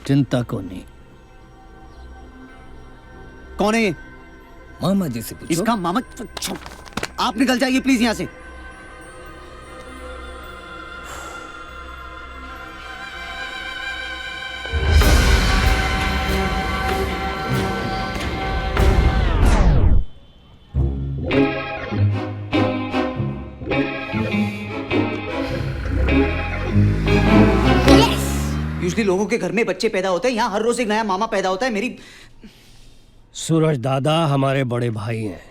चिंता को नहीं। कौन है ये? मामा जी से पूछो। इसका मामा। आप निकल जाइए प्लीज यहाँ से। यूजुअली लोगों के घर में बच्चे पैदा होते हैं, यहाँ हर रोज एक नया मामा पैदा होता है। मेरी सूरज दादा हमारे बड़े भाई हैं,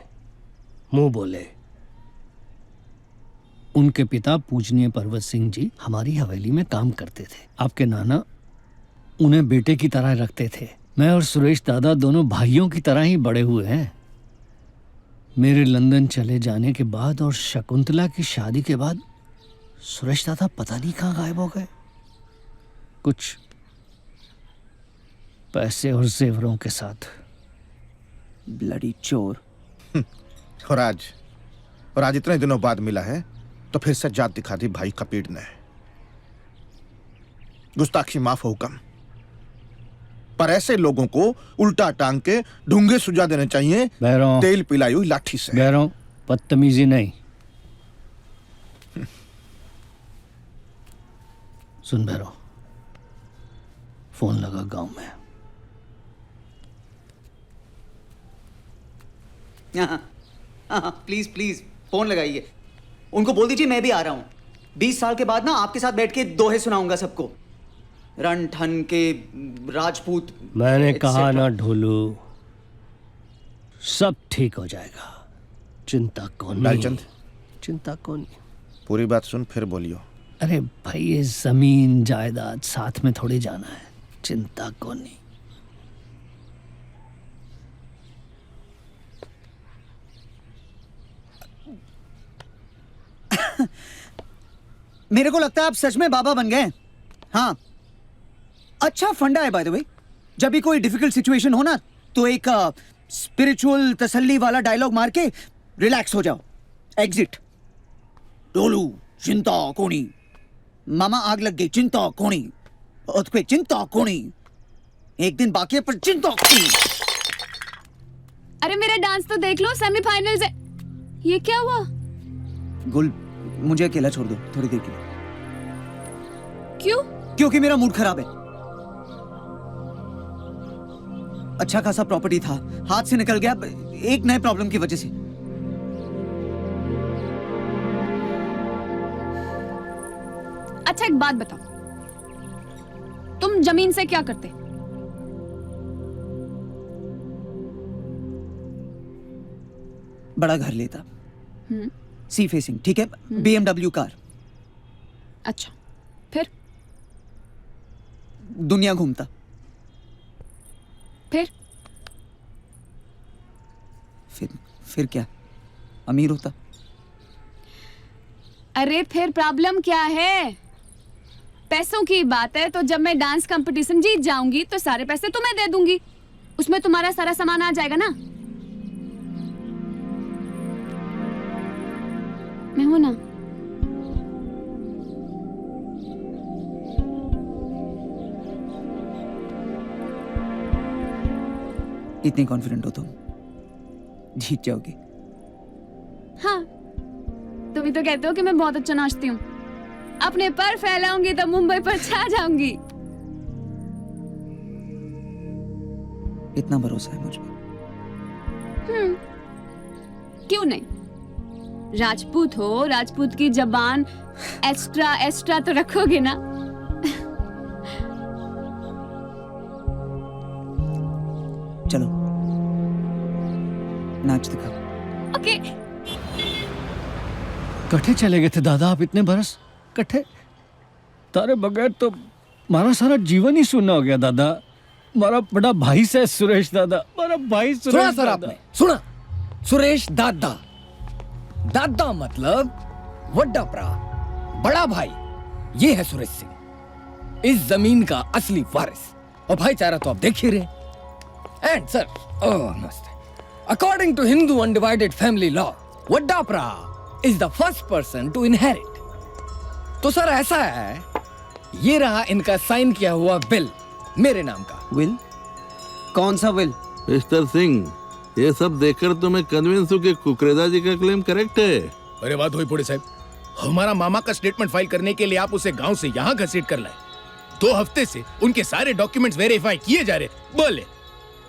मुंह बोले। उनके पिता पूजनीय पर्वत सिंह जी हमारी हवेली में काम करते थे। आपके नाना उन्हें बेटे की तरह रखते थे। मैं और सुरेश दादा दोनों भाइयों की तरह ही बड़े हुए हैं। मेरे लंदन चले जाने के बाद और शकुंतला की शादी के बाद सुरेश दादा पता नहीं कहाँ गायब हो गए। कुछ पैसे और जेवरों के साथ। ब्लडी चोर। और आज इतने दिनों बाद मिला है तो फिर से जात दिखा दी भाई कपीड़ ने। गुस्ताखी माफ हो हुक्म, पर ऐसे लोगों को उल्टा टांग के ढूंगे सुझा देने चाहिए, तेल पिलाई हुई लाठी से। बैरों, बदतमीजी नहीं। सुन बैरों, फोन लगा गांव में। प्लीज प्लीज फोन लगाइए। उनको बोल दीजिए मैं भी आ रहा हूँ। 20 साल के बाद ना आपके साथ बैठ के दोहे सुनाऊंगा सबको, रण ठन के, राजपूत। मैंने कहा ना ढोलू, सब ठीक हो जाएगा। चिंता कौन लालचंद, चिंता कौन। पूरी बात सुन फिर बोलियो। अरे भाई ये जमीन जायदाद साथ में थोड़ी जाना है। चिंता कौन नहीं। मेरे को लगता है आप सच में बाबा बन गए। हाँ, अच्छा फंडा है बाय द वे। जब भी कोई डिफिकल्ट सिचुएशन हो ना तो एक स्पिरिचुअल तसल्ली वाला डायलॉग मार के रिलैक्स हो जाओ। एग्जिट। डोलू चिंता कोनी, मामा आग लग गई चिंता कोनी, अर्थक्वेक चिंता कोनी, एक दिन बाकी है पर चिंता कोनी। अरे मेरा डांस तो देख लो, सेमीफाइनल से। ये क्या हुआ? गुल, मुझे अकेला छोड़ दो थोड़ी देर के लिए। क्यों? क्योंकि मेरा मूड खराब है। अच्छा खासा प्रॉपर्टी था, हाथ से निकल गया एक नए प्रॉब्लम की वजह से। अच्छा एक बात बताओ, तुम जमीन से क्या करते? बड़ा घर लेता, सी फेसिंग, ठीक है, BMW कार। अच्छा, फिर? दुनिया घूमता। फिर क्या, अमीर होता। अरे फिर प्रॉब्लम क्या है? पैसों की बात है तो जब मैं डांस कंपटीशन जीत जाऊंगी तो सारे पैसे तुम्हें दे दूंगी, उसमें तुम्हारा सारा सामान आ जाएगा ना। मैं हूं ना। इतनी कॉन्फिडेंट हो तुम, जीत जाओगी। हाँ, तुम ही तो कहते हो कि मैं बहुत अच्छा नाचती हूँ। अपने पर फैलाऊंगी तो मुंबई पर छा जाऊंगी। इतना भरोसा है मुझ पर? क्यों नहीं? राजपूत हो, राजपूत की जबान एक्स्ट्रा एक्स्ट्रा तो रखोगे ना? चलो नाच दिखाओ। ओके। कट्ठे चले गए थे दादा आप इतने बरस कट्ठे? तारे बगैर तो हमारा सारा जीवन ही शून्य हो गया दादा। हमारा बड़ा भाई से सुरेश दादा, हमारा भाई सुरेश सुना सर दादा। आपने? सुना? सुरेश दादा। दादा मतलब वड्डा प्रा, बड़ा भाई। ये है सुरेश सिंह, इस जमीन का असली वारिस। और भाईचारा तो आप देख ही रहे। एंड सर, नमस्ते। According to Hindu undivided family law, वड्डा प्रा is the first person to inherit. तो सर ऐसा है, ये रहा इनका साइन किया हुआ बिल मेरे नाम का। विल? कौन सा विल? मिस्टर सिंह, ये सब देखकर तो मैं कन्विंस हूँ कि कुकरेजा जी का क्लेम करेक्ट है। अरे बात हुई पुड़े साहब, हमारा मामा का स्टेटमेंट फाइल करने के लिए आप उसे गांव से यहाँ घसीट कर लाए। 2 हफ्ते से उनके सारे डॉक्यूमेंट्स वेरीफाई किए जा रहे, बोले,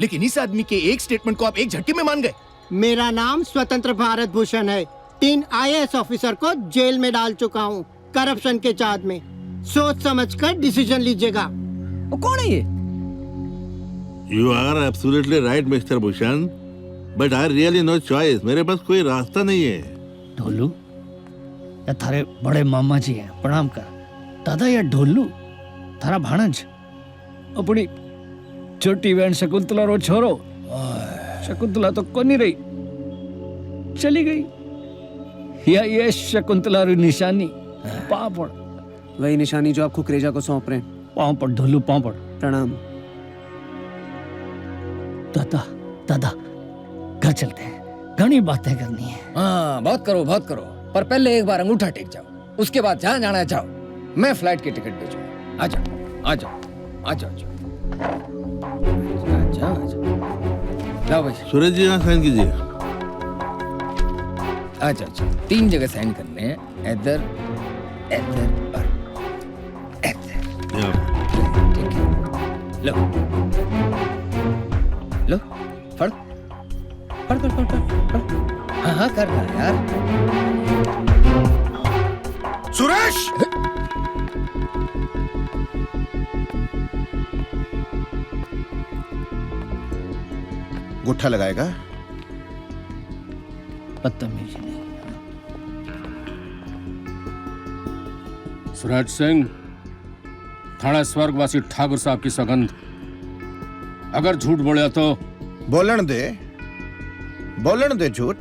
लेकिन इस आदमी के एक स्टेटमेंट को आप एक झटके में मान गए। मेरा नाम स्वतंत्र भारत भूषण है। 3 IAS ऑफिसर को जेल में डाल चुका हूँ करप्शन के चार्ज में। सोच समझकर डिसीजन लीजिएगा। वो कौन है ये? You are absolutely right, mister Bhushan, but I really no choice. मेरे पास कोई रास्ता नहीं है। ढोलू, या थारे बड़े मामा जी हैं, प्रणाम कर। दादा या ढोलू, थारा भाणज, अपनी छोटी बहन शकुंतला रो छोरो। शकुंतला तो को नहीं रही, चली गई। या ये शकुंतला री निशानी पाँव पड़। वही निशानी जो आप कुकरेजा को सौंप रहे हैं। पाँव पड़ ढोलू, पाँव पड़। प्रणाम। दादा दादा घर चलते हैं, घनी बातें करनी है। हाँ बात करो बात करो, पर पहले एक बार अंगूठा टेक जाओ, उसके बाद जहाँ जाना है जाओ। मैं फ्लाइट की टिकट भेजूंगा। आ जाओ आ जाओ आ जाओ आ जाओ। लाओ भाई। सूरज जी यहाँ साइन कीजिए। आ जाओ, 3 जगह साइन करने हैं, इधर इधर और इधर। लो लो, पढ़ पढ़ पढ़ पढ़ पढ़। हाँ हाँ कर रहा है यार। सुरेश! गुट्ठा लगाएगा? बदतमीजी नहीं। सुरेश सिंह, थाना स्वर्गवासी ठाकुर साहब की सगंध, अगर झूठ बोले तो बोलन दे झूठ।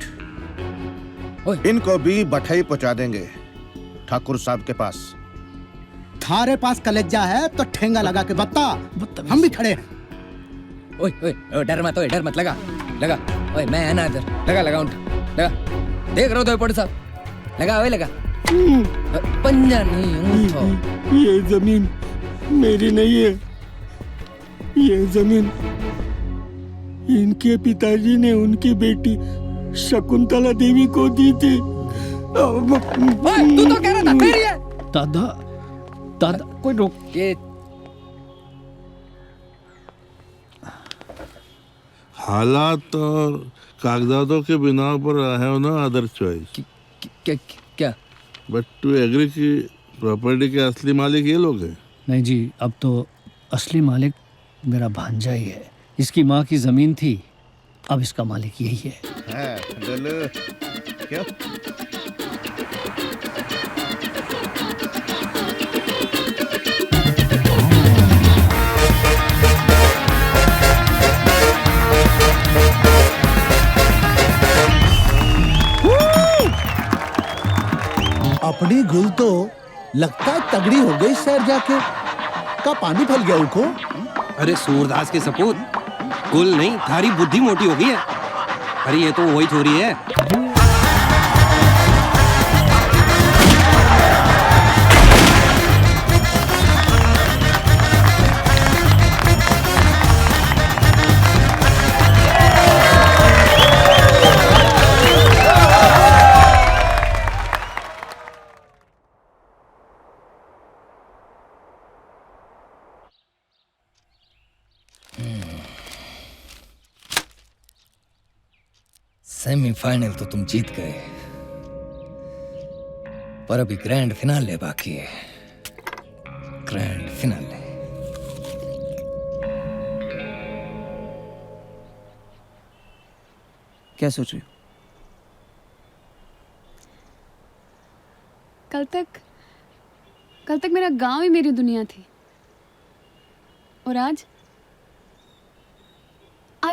इनको भी बठाई पहुंचा देंगे ठाकुर साहब के पास। थारे पास कलेजा है तो ठेंगा लगा के बता, हम भी खड़े हैं। ओए ओए डर मत, ओए डर मत, लगा लगा। ओए मैं है ना इधर, लगा लगा उंठ लगा। देख रहा हो पड़ साहब, लगा ओए लगा। पंजा नहीं ऊँट। ये जमीन मेरी नहीं है, ये जमीन इनके पिताजी ने उनकी बेटी शकुंतला देवी को दी थी। तू तो कह रहा था तेरी है। दादा दादा कोई रोक के। हालात और कागजातों के बिना पर है ना अदर चॉइस। क्या? बट टू एग्री कि प्रॉपर्टी के असली मालिक ये लोग हैं। नहीं जी, अब तो असली मालिक मेरा भांजा ही है। इसकी माँ की जमीन थी, अब इसका मालिक यही है। क्यों? अपनी गुल तो लगता है तगड़ी हो गई शहर जाके। का पानी फैल गया उनको। अरे सूरदास के सपूत, गुल नहीं थारी बुद्धि मोटी हो गई है। अरे ये तो वही थोड़ी है। सेमीफाइनल तो तुम जीत गए, पर अभी ग्रैंड फिनाले बाकी है। Grand finale. क्या सोच रहे हो? कल तक मेरा गांव ही मेरी दुनिया थी, और आज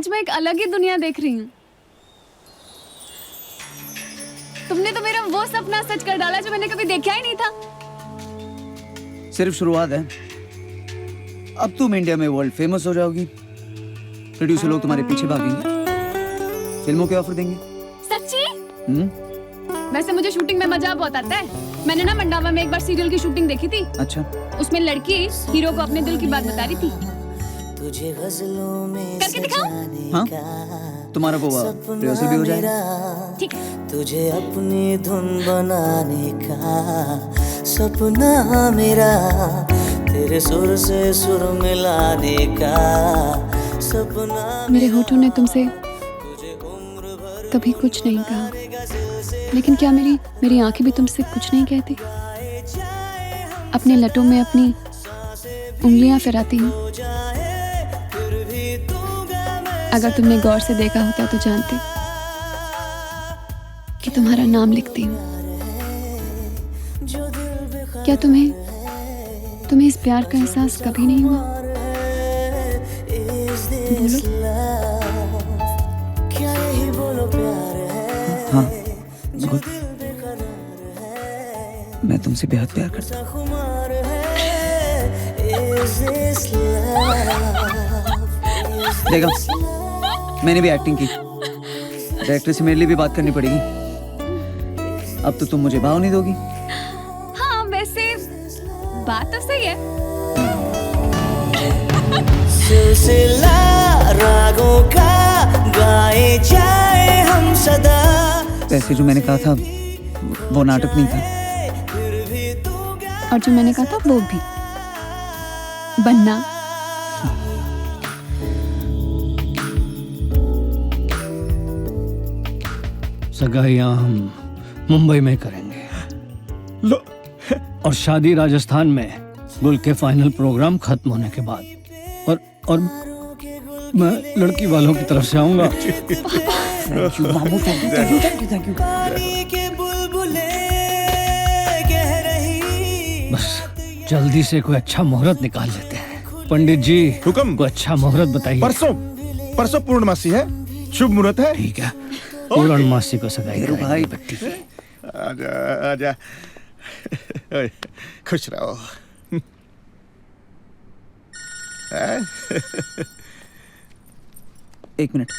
मैं एक अलग ही दुनिया देख रही हूँ। तुमने तो मेरा वो सपना सच कर डाला जो मैंने कभी देखा ही नहीं था। सिर्फ शुरुआत है। अब तुम इंडिया में वर्ल्ड फेमस हो जाओगी, प्रोड्यूसर लोग तुम्हारे पीछे भागेंगे, फिल्मों के ऑफर देंगे। सच्ची? वैसे मुझे शूटिंग में मजा बहुत आता है। मैंने ना मंडावा में एक बार सीरियल की शूटिंग देखी थी। अच्छा। उसमें लड़की हीरो को अपने दिल की बात बता रही थी। तुझे गजलों में करके दिखाओ। हाँ? तुम्हारा वो रिहर्सल भी हो जाएगा। ठीक है। तुझे अपनी धुन बनाने का सपना मेरा, तेरे सुर से सुर मिलाने का सपना। मेरे होठों ने तुमसे कभी कुछ नहीं कहा, लेकिन क्या मेरी आंखें भी तुमसे कुछ नहीं कहती? अपने लटों में अपनी उंगलियां फिराती हूँ। अगर तुमने गौर से देखा होता तो जानते कि तुम्हारा नाम लिखती हूँ। क्या तुम्हें इस प्यार का एहसास कभी नहीं हुआ? बोलो। हाँ, गुड। मैं तुमसे बेहद प्यार करता हूँ। देखा, मैंने भी एक्टिंग की। डायरेक्टर से मेरे लिए भी बात करनी पड़ेगी। अब तो तुम मुझे भाव नहीं दोगी। हाँ, वैसे बात तो सही है। सिलसिला रागों का गाए जाए हम सदा। वैसे जो मैंने कहा था वो नाटक नहीं था, और जो मैंने कहा था वो भी बनना। सगाइयां हम मुंबई में करेंगे और शादी राजस्थान में गुल के फाइनल प्रोग्राम खत्म होने के बाद। और मैं लड़की वालों की तरफ से आऊंगा। बस जल्दी से कोई अच्छा मुहूर्त निकाल लेते हैं। पंडित जी, हुक्म। कोई अच्छा मुहूर्त बताइए। परसों पूर्णमासी है, शुभ मुहूर्त है। ठीक है, पूर्णमासी को सगाई भाई। आजा आजा, खुश रहो। एक मिनट।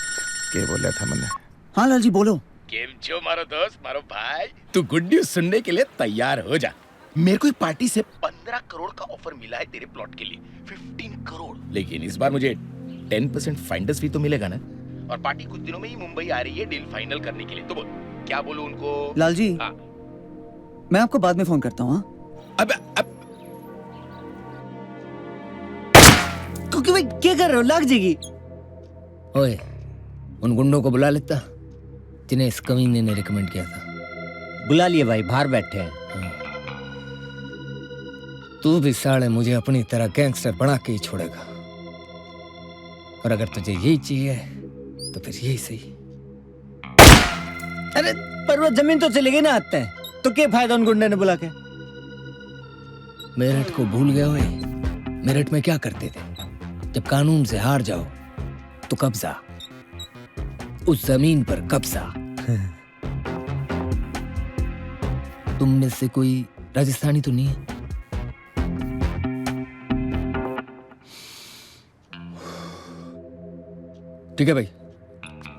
क्या बोला था मैंने? हाँ लाल जी बोलो। केम छो मारो दोस्त, मारो भाई। तू गुड न्यूज सुनने के लिए तैयार हो जा। मेरे को एक पार्टी से 15 करोड़ का ऑफर मिला है तेरे प्लॉट के लिए। 15 करोड़। लेकिन इस बार मुझे 10% फाइंडर्स फी तो मिलेगा ना, और पार्टी कुछ दिनों में ही मुंबई आ रही है डील फाइनल करने के लिए। तो बोल क्या बोलूं उनको? लाल जी, हाँ। मैं आपको बाद में फोन करता हूँ। अब क्योंकि भाई क्या कर रहे हो, लग जाएगी। ओए, उन गुंडों को बुला लेता जिन्हें इस कमीने ने रिकमेंड किया था। बुला लिए भाई, बाहर बैठे हैं। तू भी साले मुझे अपनी तरह गैंगस्टर बना के ही छोड़ेगा, और अगर तुझे यही चाहिए तो फिर यही सही। अरे पर वो जमीन तो चली गई ना आते हैं, तो क्या फायदा उन गुंडे ने बुला के? मेरठ को भूल गए हुए? मेरठ में क्या करते थे? जब कानून से हार जाओ तो कब्जा, उस जमीन पर कब्जा। तुम में से कोई राजस्थानी तो नहीं है? ठीक है भाई,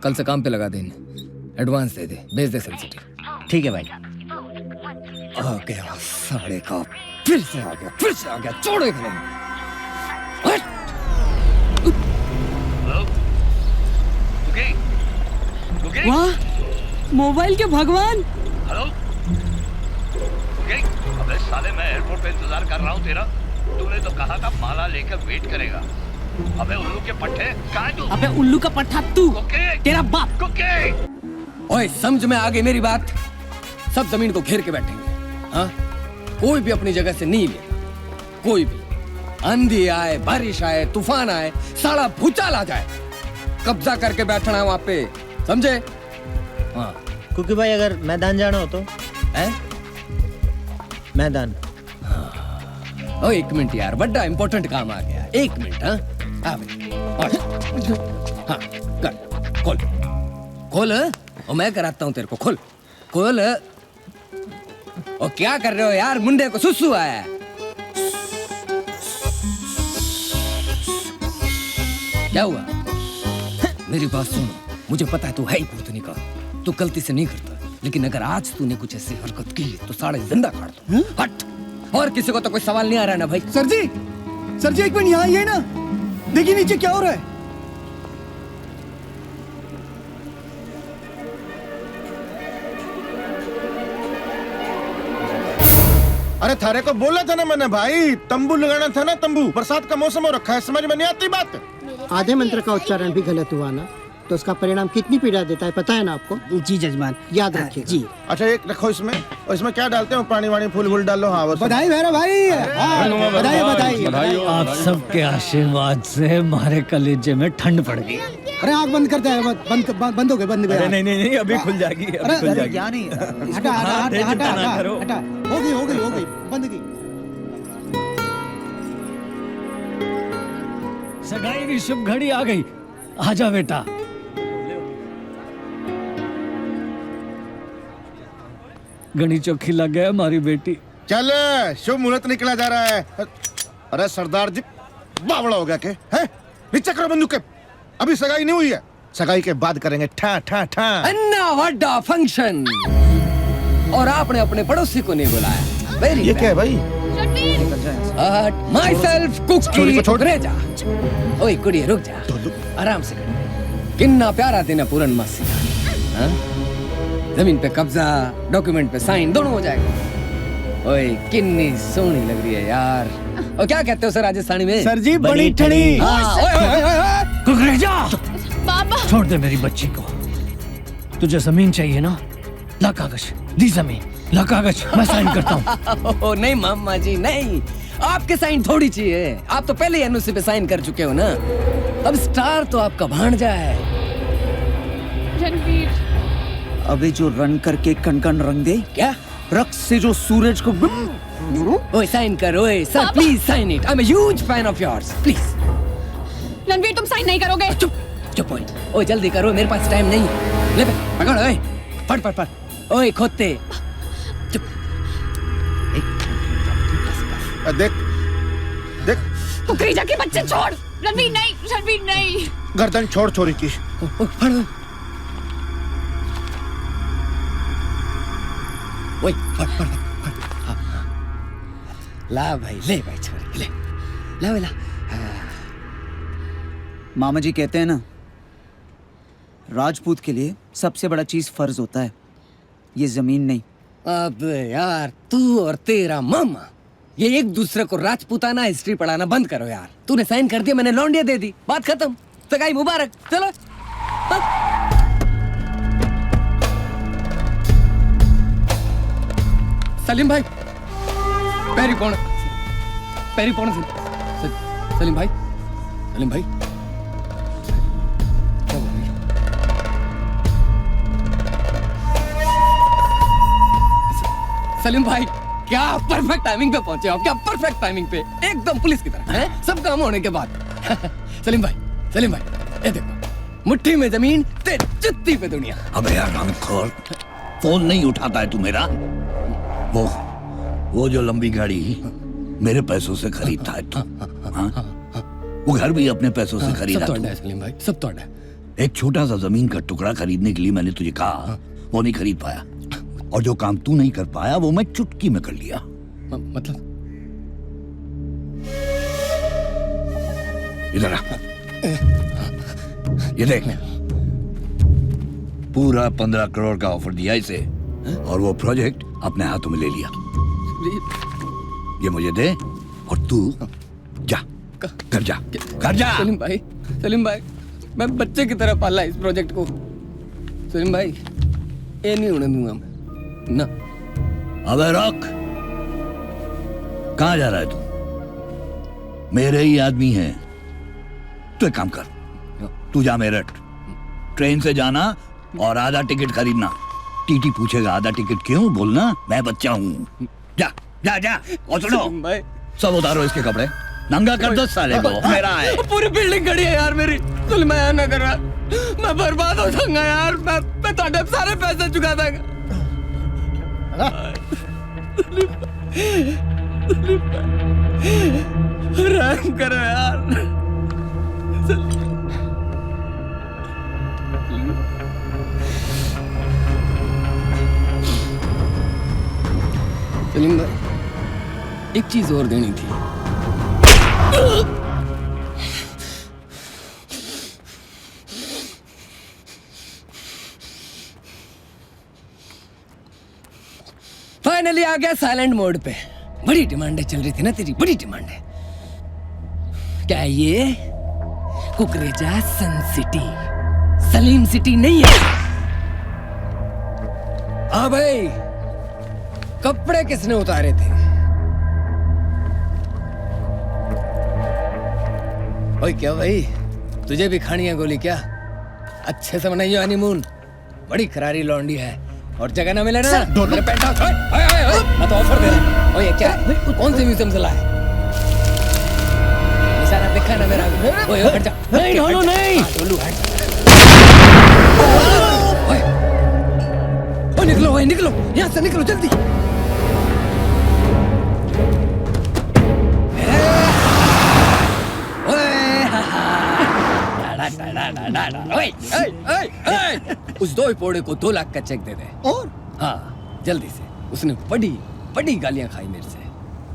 कल से काम पे लगा दे इन्हें। एडवांस दे दे, भेज दे सेंसिटिव। ठीक है भाई। आ गया साढ़े का, फिर से आ गया, छोड़ेगा नहीं। वाह, मोबाइल के भगवान। हेलो, अबे साले, मैं एयरपोर्ट पे इंतजार कर रहा हूँ तेरा। तूने तो कहा था माला लेकर वेट करेगा। अबे उल्लू के पट्टे, कहाँ है तू? अबे उल्लू का पट्टा तू, कुके, तेरा बाप। कुके। ओए समझ में आ गई मेरी बात? सब जमीन को घेर के बैठेंगे, हाँ? कोई भी अपनी जगह से नहीं लेगा, कोई भी। आंधी आए, बारिश आए, तूफान आए, साला भूचाल आ जाए, कब्जा करके बैठना है वहां पे, समझे? हाँ। कुकी भाई अगर मैदान जाना हो तो? हैं? मैदान। ओ एक मिनट यार, बड़ा इंपॉर्टेंट काम आ गया। एक मिनट, हाँ? हाँ भाई, हाँ, कर, खोल, खोल, और मैं कराता हूँ तेरे को, खोल, खोल। और क्या कर रहे हो यार, मुंडे को सुसु आया है। क्या हुआ? मेरी बात सुनो, मुझे पता है तू है ही भूतनी का, तू गलती से नहीं करता, लेकिन अगर आज तूने कुछ ऐसी हरकत की तो साढ़े जिंदा काट दो। हट। और किसी को तो कोई सवाल नहीं आ रहा ना भाई? सर जी एक मिनट यहाँ आइए ना, देखिए नीचे क्या हो रहा है। अरे थारे को बोला था ना मैंने भाई, तंबू लगाना था ना, तंबू। बरसात का मौसम हो रखा है, समझ में नहीं आती बात। आधे मंत्र का उच्चारण भी गलत हुआ ना तो उसका परिणाम कितनी पीड़ा देता है पता है ना आपको? जी जजमान, याद रखिए जी। अच्छा एक रखो इसमें, और इसमें क्या डालते हो? पानी वानी फूल वूल डालो। हाँ बस। बधाई भैरव भाई, बधाई बधाई। आप सबके आशीर्वाद से हमारे कलेजे में ठंड पड़ गई। अरे आग बंद करते हैं, बंद हो गए, बंद हो गए। नहीं अभी खुल जाएगी। अरे क्या नहीं, हटा हटा हटा, हो गई, बंद की। सगाई की शुभ घड़ी आ गई, आजा बेटा। गणी चौखी लग गया हमारी बेटी। चल शुभ मुहूर्त निकला जा रहा है। अरे सरदार जी बावड़ा हो गया के हैं? नीचे करो बंदूक के, अभी सगाई नहीं हुई है, सगाई के बाद करेंगे ठा ठा ठा। अन्ना वड्डा फंक्शन, और आपने अपने पड़ोसी को नहीं बुलाया। वेरी ये क्या है भाई? Myself Cookie Kukreja. ओए कुड़िए रुक जा, आराम से कर। किन्ना प्यारा देना पूरन मासी, हाँ? जमीन पे कब्जा, डॉक्यूमेंट पे साइन दोनों हो जाएगा। ओए कितनी सोहनी लग रही है यार। और क्या कहते हो सर राजस्थानी में? सर जी बड़ी ठड़ी। कुकरेजा, बाबा छोड़ दे मेरी बच्ची को। तुझे जमीन चाहिए ना, ला कागज, दी जमीन, ला कागज, मैं साइन करता हूँ। नहीं मामा जी नहीं, आपके साइन थोड़ी चाहिए, आप तो पहले ही एनओसी पे साइन कर चुके हो ना। अब स्टार तो आपका भांजा है। रणवीर, अबे जो रन करके कण कण रंग दे, क्या रक्स से जो सूरज को। ओए साइन करो, ओए sir please sign it, I am a huge fan of yours, please. Ranveer तुम साइन नहीं करोगे? चुप चुप, ओए जल्दी करो, मेरे पास टाइम नहीं है। ले पकड़, ओए फट फट फट, ओए खोते। देख देख, कुकरेजा के बच्चे छोड़। रणवीर नहीं, रणवीर नहीं। गर्दन छोड़ छोरी की। ओए फट फट फट, ला भाई, ले भाई छोरी, ले ला ला। मामा जी कहते हैं ना, राजपूत के लिए सबसे बड़ा चीज फर्ज होता है, ये जमीन नहीं। अब यार तू और तेरा मामा ये एक दूसरे को राजपूताना हिस्ट्री पढ़ाना बंद करो यार। तूने साइन कर दिया, मैंने लौंडिया दे दी, बात खत्म, सगाई मुबारक, चलो। सलीम भाई, पैरी कौन सलीम भाई, सलीम भाई सलीम भाई, क्या परफेक्ट टाइमिंग पे पहुंचे आप, क्या परफेक्ट टाइमिंग पे, एकदम पुलिस की तरह हैं? सब काम होने के बाद। सलीम भाई, ये देखो, मुट्ठी में जमीन, ते जुत्ती पे दुनिया। अबे यार रामखोर, फोन नहीं उठाता है तू मेरा? वो जो लंबी गाड़ी मेरे पैसों से खरीदता है तू, हाँ? वो घर भी अपने पैसों से खरीदा सब तो है सलीम भाई, सब तो है। एक छोटा सा जमीन का टुकड़ा खरीदने के लिए मैंने तुझे कहा, वो नहीं खरीद पाया, और जो काम तू नहीं कर पाया वो मैं चुटकी में कर लिया। मतलब इधर आ, ये देख, पूरा 15 करोड़ का ऑफर दिया इसे, और वो प्रोजेक्ट अपने हाथों में ले लिया। ये मुझे दे और तू जा, कर जा, कर जा। सलीम भाई, मैं बच्चे की तरह पाला इस प्रोजेक्ट को। सलीम भाई ये नहीं होने दूंगा मैं ना। अबे रॉक, कहाँ जा रहा है तू? मेरे ही आदमी है। तू एक काम कर, तू जा मेरठ, ट्रेन से जाना और आधा टिकट खरीदना। टीटी पूछेगा आधा टिकट क्यों, बोलना मैं बच्चा हूँ। जा जा जा। और सुनो, सब उतारो इसके कपड़े, नंगा कर दो साले को। मेरा है। पूरी बिल्डिंग खड़ी है यार मेरी। तुल मैं ना कर रहा, मैं बर्बाद हो जाऊंगा यार। मैं ਤੁਹਾਡੇ सारे पैसे चुका दूंगा। रहम करो यार। सलीम भाई, एक चीज और देनी थी। फाइनली आ गया साइलेंट मोड पे। बड़ी डिमांडें चल रही थी ना तेरी, बड़ी डिमांड है। क्या ये कुकरेजा सन सिटी सलीम सिटी नहीं है? हाँ भाई, कपड़े किसने उतारे थे? ओए क्या भाई, तुझे भी खानी है गोली क्या? अच्छे से मनाइयो हनीमून। बड़ी करारी लौंडी है और जगह ना मिले ना मेरे पेंट हाउस। मैं तो ऑफर दे रहा हूँ। ओए क्या है? कौन से म्यूजियम से लाया? निशाना देखा ना मेरा? ओए हट जा। नहीं ढोलू नहीं। ढोलू हट। ओए निकलो, ओए निकलो, यहाँ से निकलो जल्दी। उस दो पोड़े को 2 लाख का चेक दे दे। और हाँ जल्दी से। उसने बड़ी बड़ी गालियां खाई मेरे से।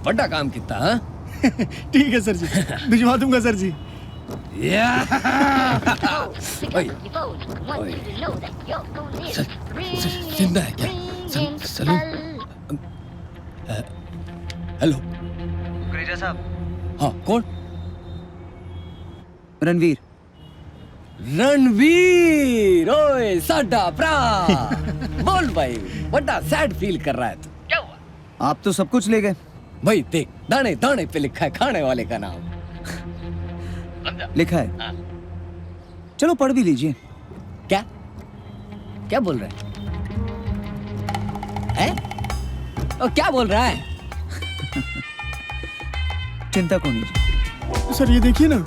बड़ा काम किया। हाँ ठीक है सर जी, भिजवा दूंगा सर जी। जिंदा है क्या सलीम? हेलो कुकरेजा साहब। हाँ कौन? रणवीर। रणवीर, ओए साडा भरा। बोल भाई, बड़ा सैड फील कर रहा है तू। क्या हुआ? आप तो सब कुछ ले गए भाई देख, दाने दाने पे लिखा है खाने वाले का नाम। लिखा है। चलो पढ़ भी लीजिए। क्या क्या बोल रहा है? ओ, क्या बोल रहा है? चिंता को नहीं। सर ये देखिए ना।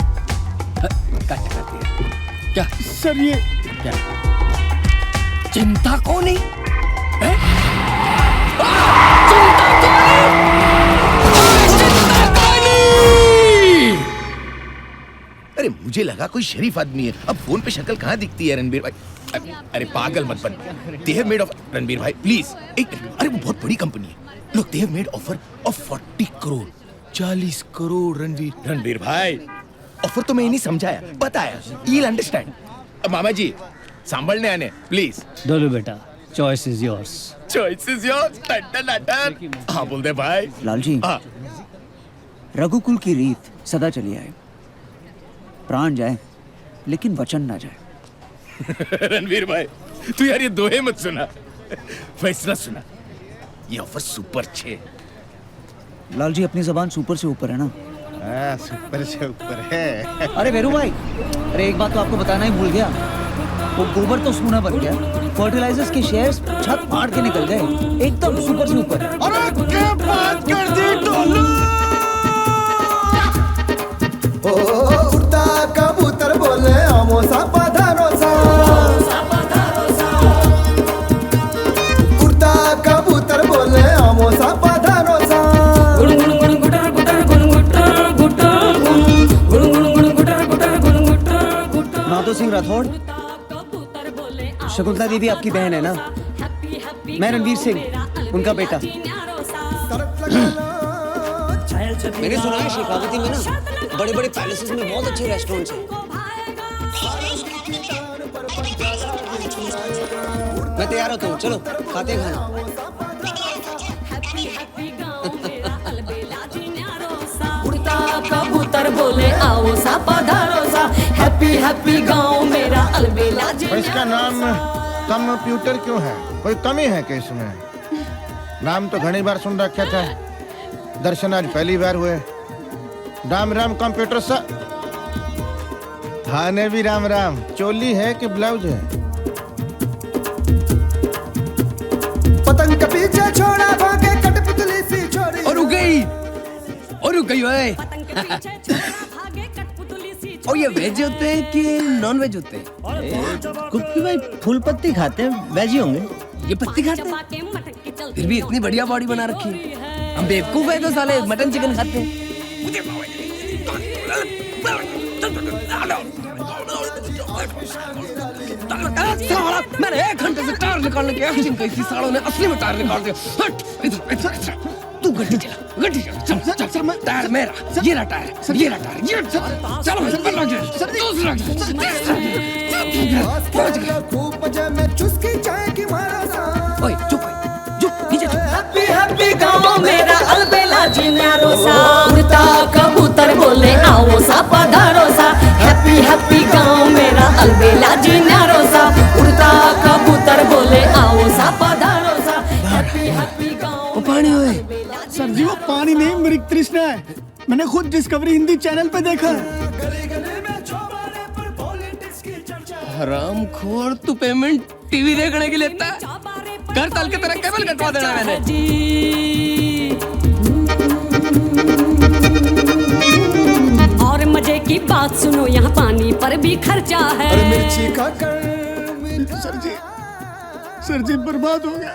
क्या सर ये क्या? चिंता को नहीं? अरे मुझे लगा कोई शरीफ आदमी है। अब फोन पे शक्ल कहाँ दिखती है रणबीर भाई? अरे पागल मत बन। They have made of Ranbir भाई प्लीज एक। अरे वो बहुत बड़ी कंपनी है। Look, they have made offer of 40 crore 40 crore Ranbir भाई। ऑफर तो मैं नहीं समझाया, बताया। You'll understand। मामा जी सांभलने आने प्लीज। डोलू बेटा, choice is yours. Choice is yours. हाँ बोल दे भाई। लाल जी, रघुकुल की रीत सदा चली आए। प्राण जाए लेकिन वचन ना जाए। रणवीर भाई तू यार ये दोहे मत सुना, फैसला सुना। ये ऑफर सुपर छे। लाल जी, अपनी जबान सुपर से ऊपर है ना? सुपर से ऊपर है। अरे वेरू भाई, अरे एक बात तो आपको बताना ही भूल गया। वो गोबर तो सोना बन गया, फर्टिलाइजर्स के शेयर्स छत फाड़ के निकल गए। एकदम सुपर से ऊपर। अरे क्या बात कर दी टोलू। उड़ता कबूतर बोले आमोसा पधारोसा। उड़ता कबूतर बोले आमोसा पधारोसा। माधो सिंह राठौड़, शकुंतला देवी आपकी बहन है ना? मैं रणवीर सिंह, उनका बेटा। मैंने सुना है शेखावती में ना बड़े बड़े पैलेसेस में बहुत अच्छे रेस्टोरेंट्स हैं। मैं तैयार होता हूँ, चलो खाते खाना। उड़ता कबूतर बोले आओ सा पधारो सा। हैप्पी हैप्पी गांव मेरा अलबेला। इसका नाम कंप्यूटर क्यों है? कोई कमी है क्या इसमें? नाम तो घनी बार सुन रखा था, दर्शन आज पहली बार हुए। राम राम कंप्यूटर सा। थाने भी राम राम। चोली है कि ब्लाउज है? पतंग के पीछे छोड़ा भागे कठपुतली सी छोरी। और रुक गई ओए। और ये वेज होते हैं कि नॉन वेज होते हैं? कुप्पी भाई फूल पत्ती खाते हैं, वेज ही होंगे। ये पत्ती खाते हैं? फिर भी इतनी बढ़िया बॉडी बना रखी है। हम बेवकूफ है तो साले मटन चिकन खाते हैं। मैंने 1 घंटे से टायर निकालने की एक्टिंग कही थी, सालों ने असली में टायर निकाल दिया। हट इधर तू गड्डी चला चल टायर मेरा, ये रहा टायर, ये चलो दूसरा खूब मजे में चुस्की चाय की मारा सा। ओए चुप नीचे हैप्पी हैप्पी गाँव मेरा अलबेला जिन्यारो सा, उड़ता कबूतर बोले आओ सा पधारो सा। हैप्पी हैप्पी गाँव मेरा अलबेला जिन्यारो सा, उड़ता कबूतर बोले आओ सा पधारो सा। हैप्पी हैप्पी गाँव पानी होए। सर जी वो पानी नहीं, मृग तृष्णा है। मैंने खुद डिस्कवरी हिंदी चैनल पे देखा है। हरामखोर, तू पेमेंट टीवी देखने के लिए लेता है? घर तल के तेरा केबल कटवा देना मैंने। और मजे की बात सुनो, यहाँ पानी पर भी खर्चा है। मिर्ची का सर जी बर्बाद हो गया,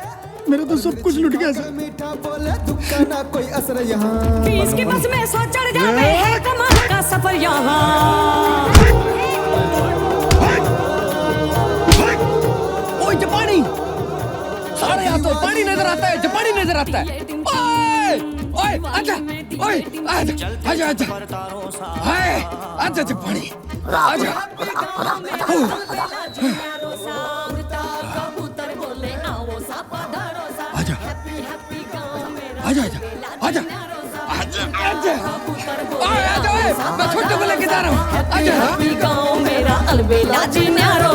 मेरा तो सब कुछ लुट गया सर। मीठा बोले दुक्का ना कोई असर यहाँ। 20 की बस में 100 चढ़ जावे है कमाल का सफर यहाँ। ओए जापानी, सारे यहाँ तो पानी नजर आता है, जापानी नजर आता है। ओए आजा, ओए आजा आजा जापानी आजा। आजा मैं छोटे को लेके जा रहा हूँ। हैप्पी गाँव मेरा अलबेला जिन्यारो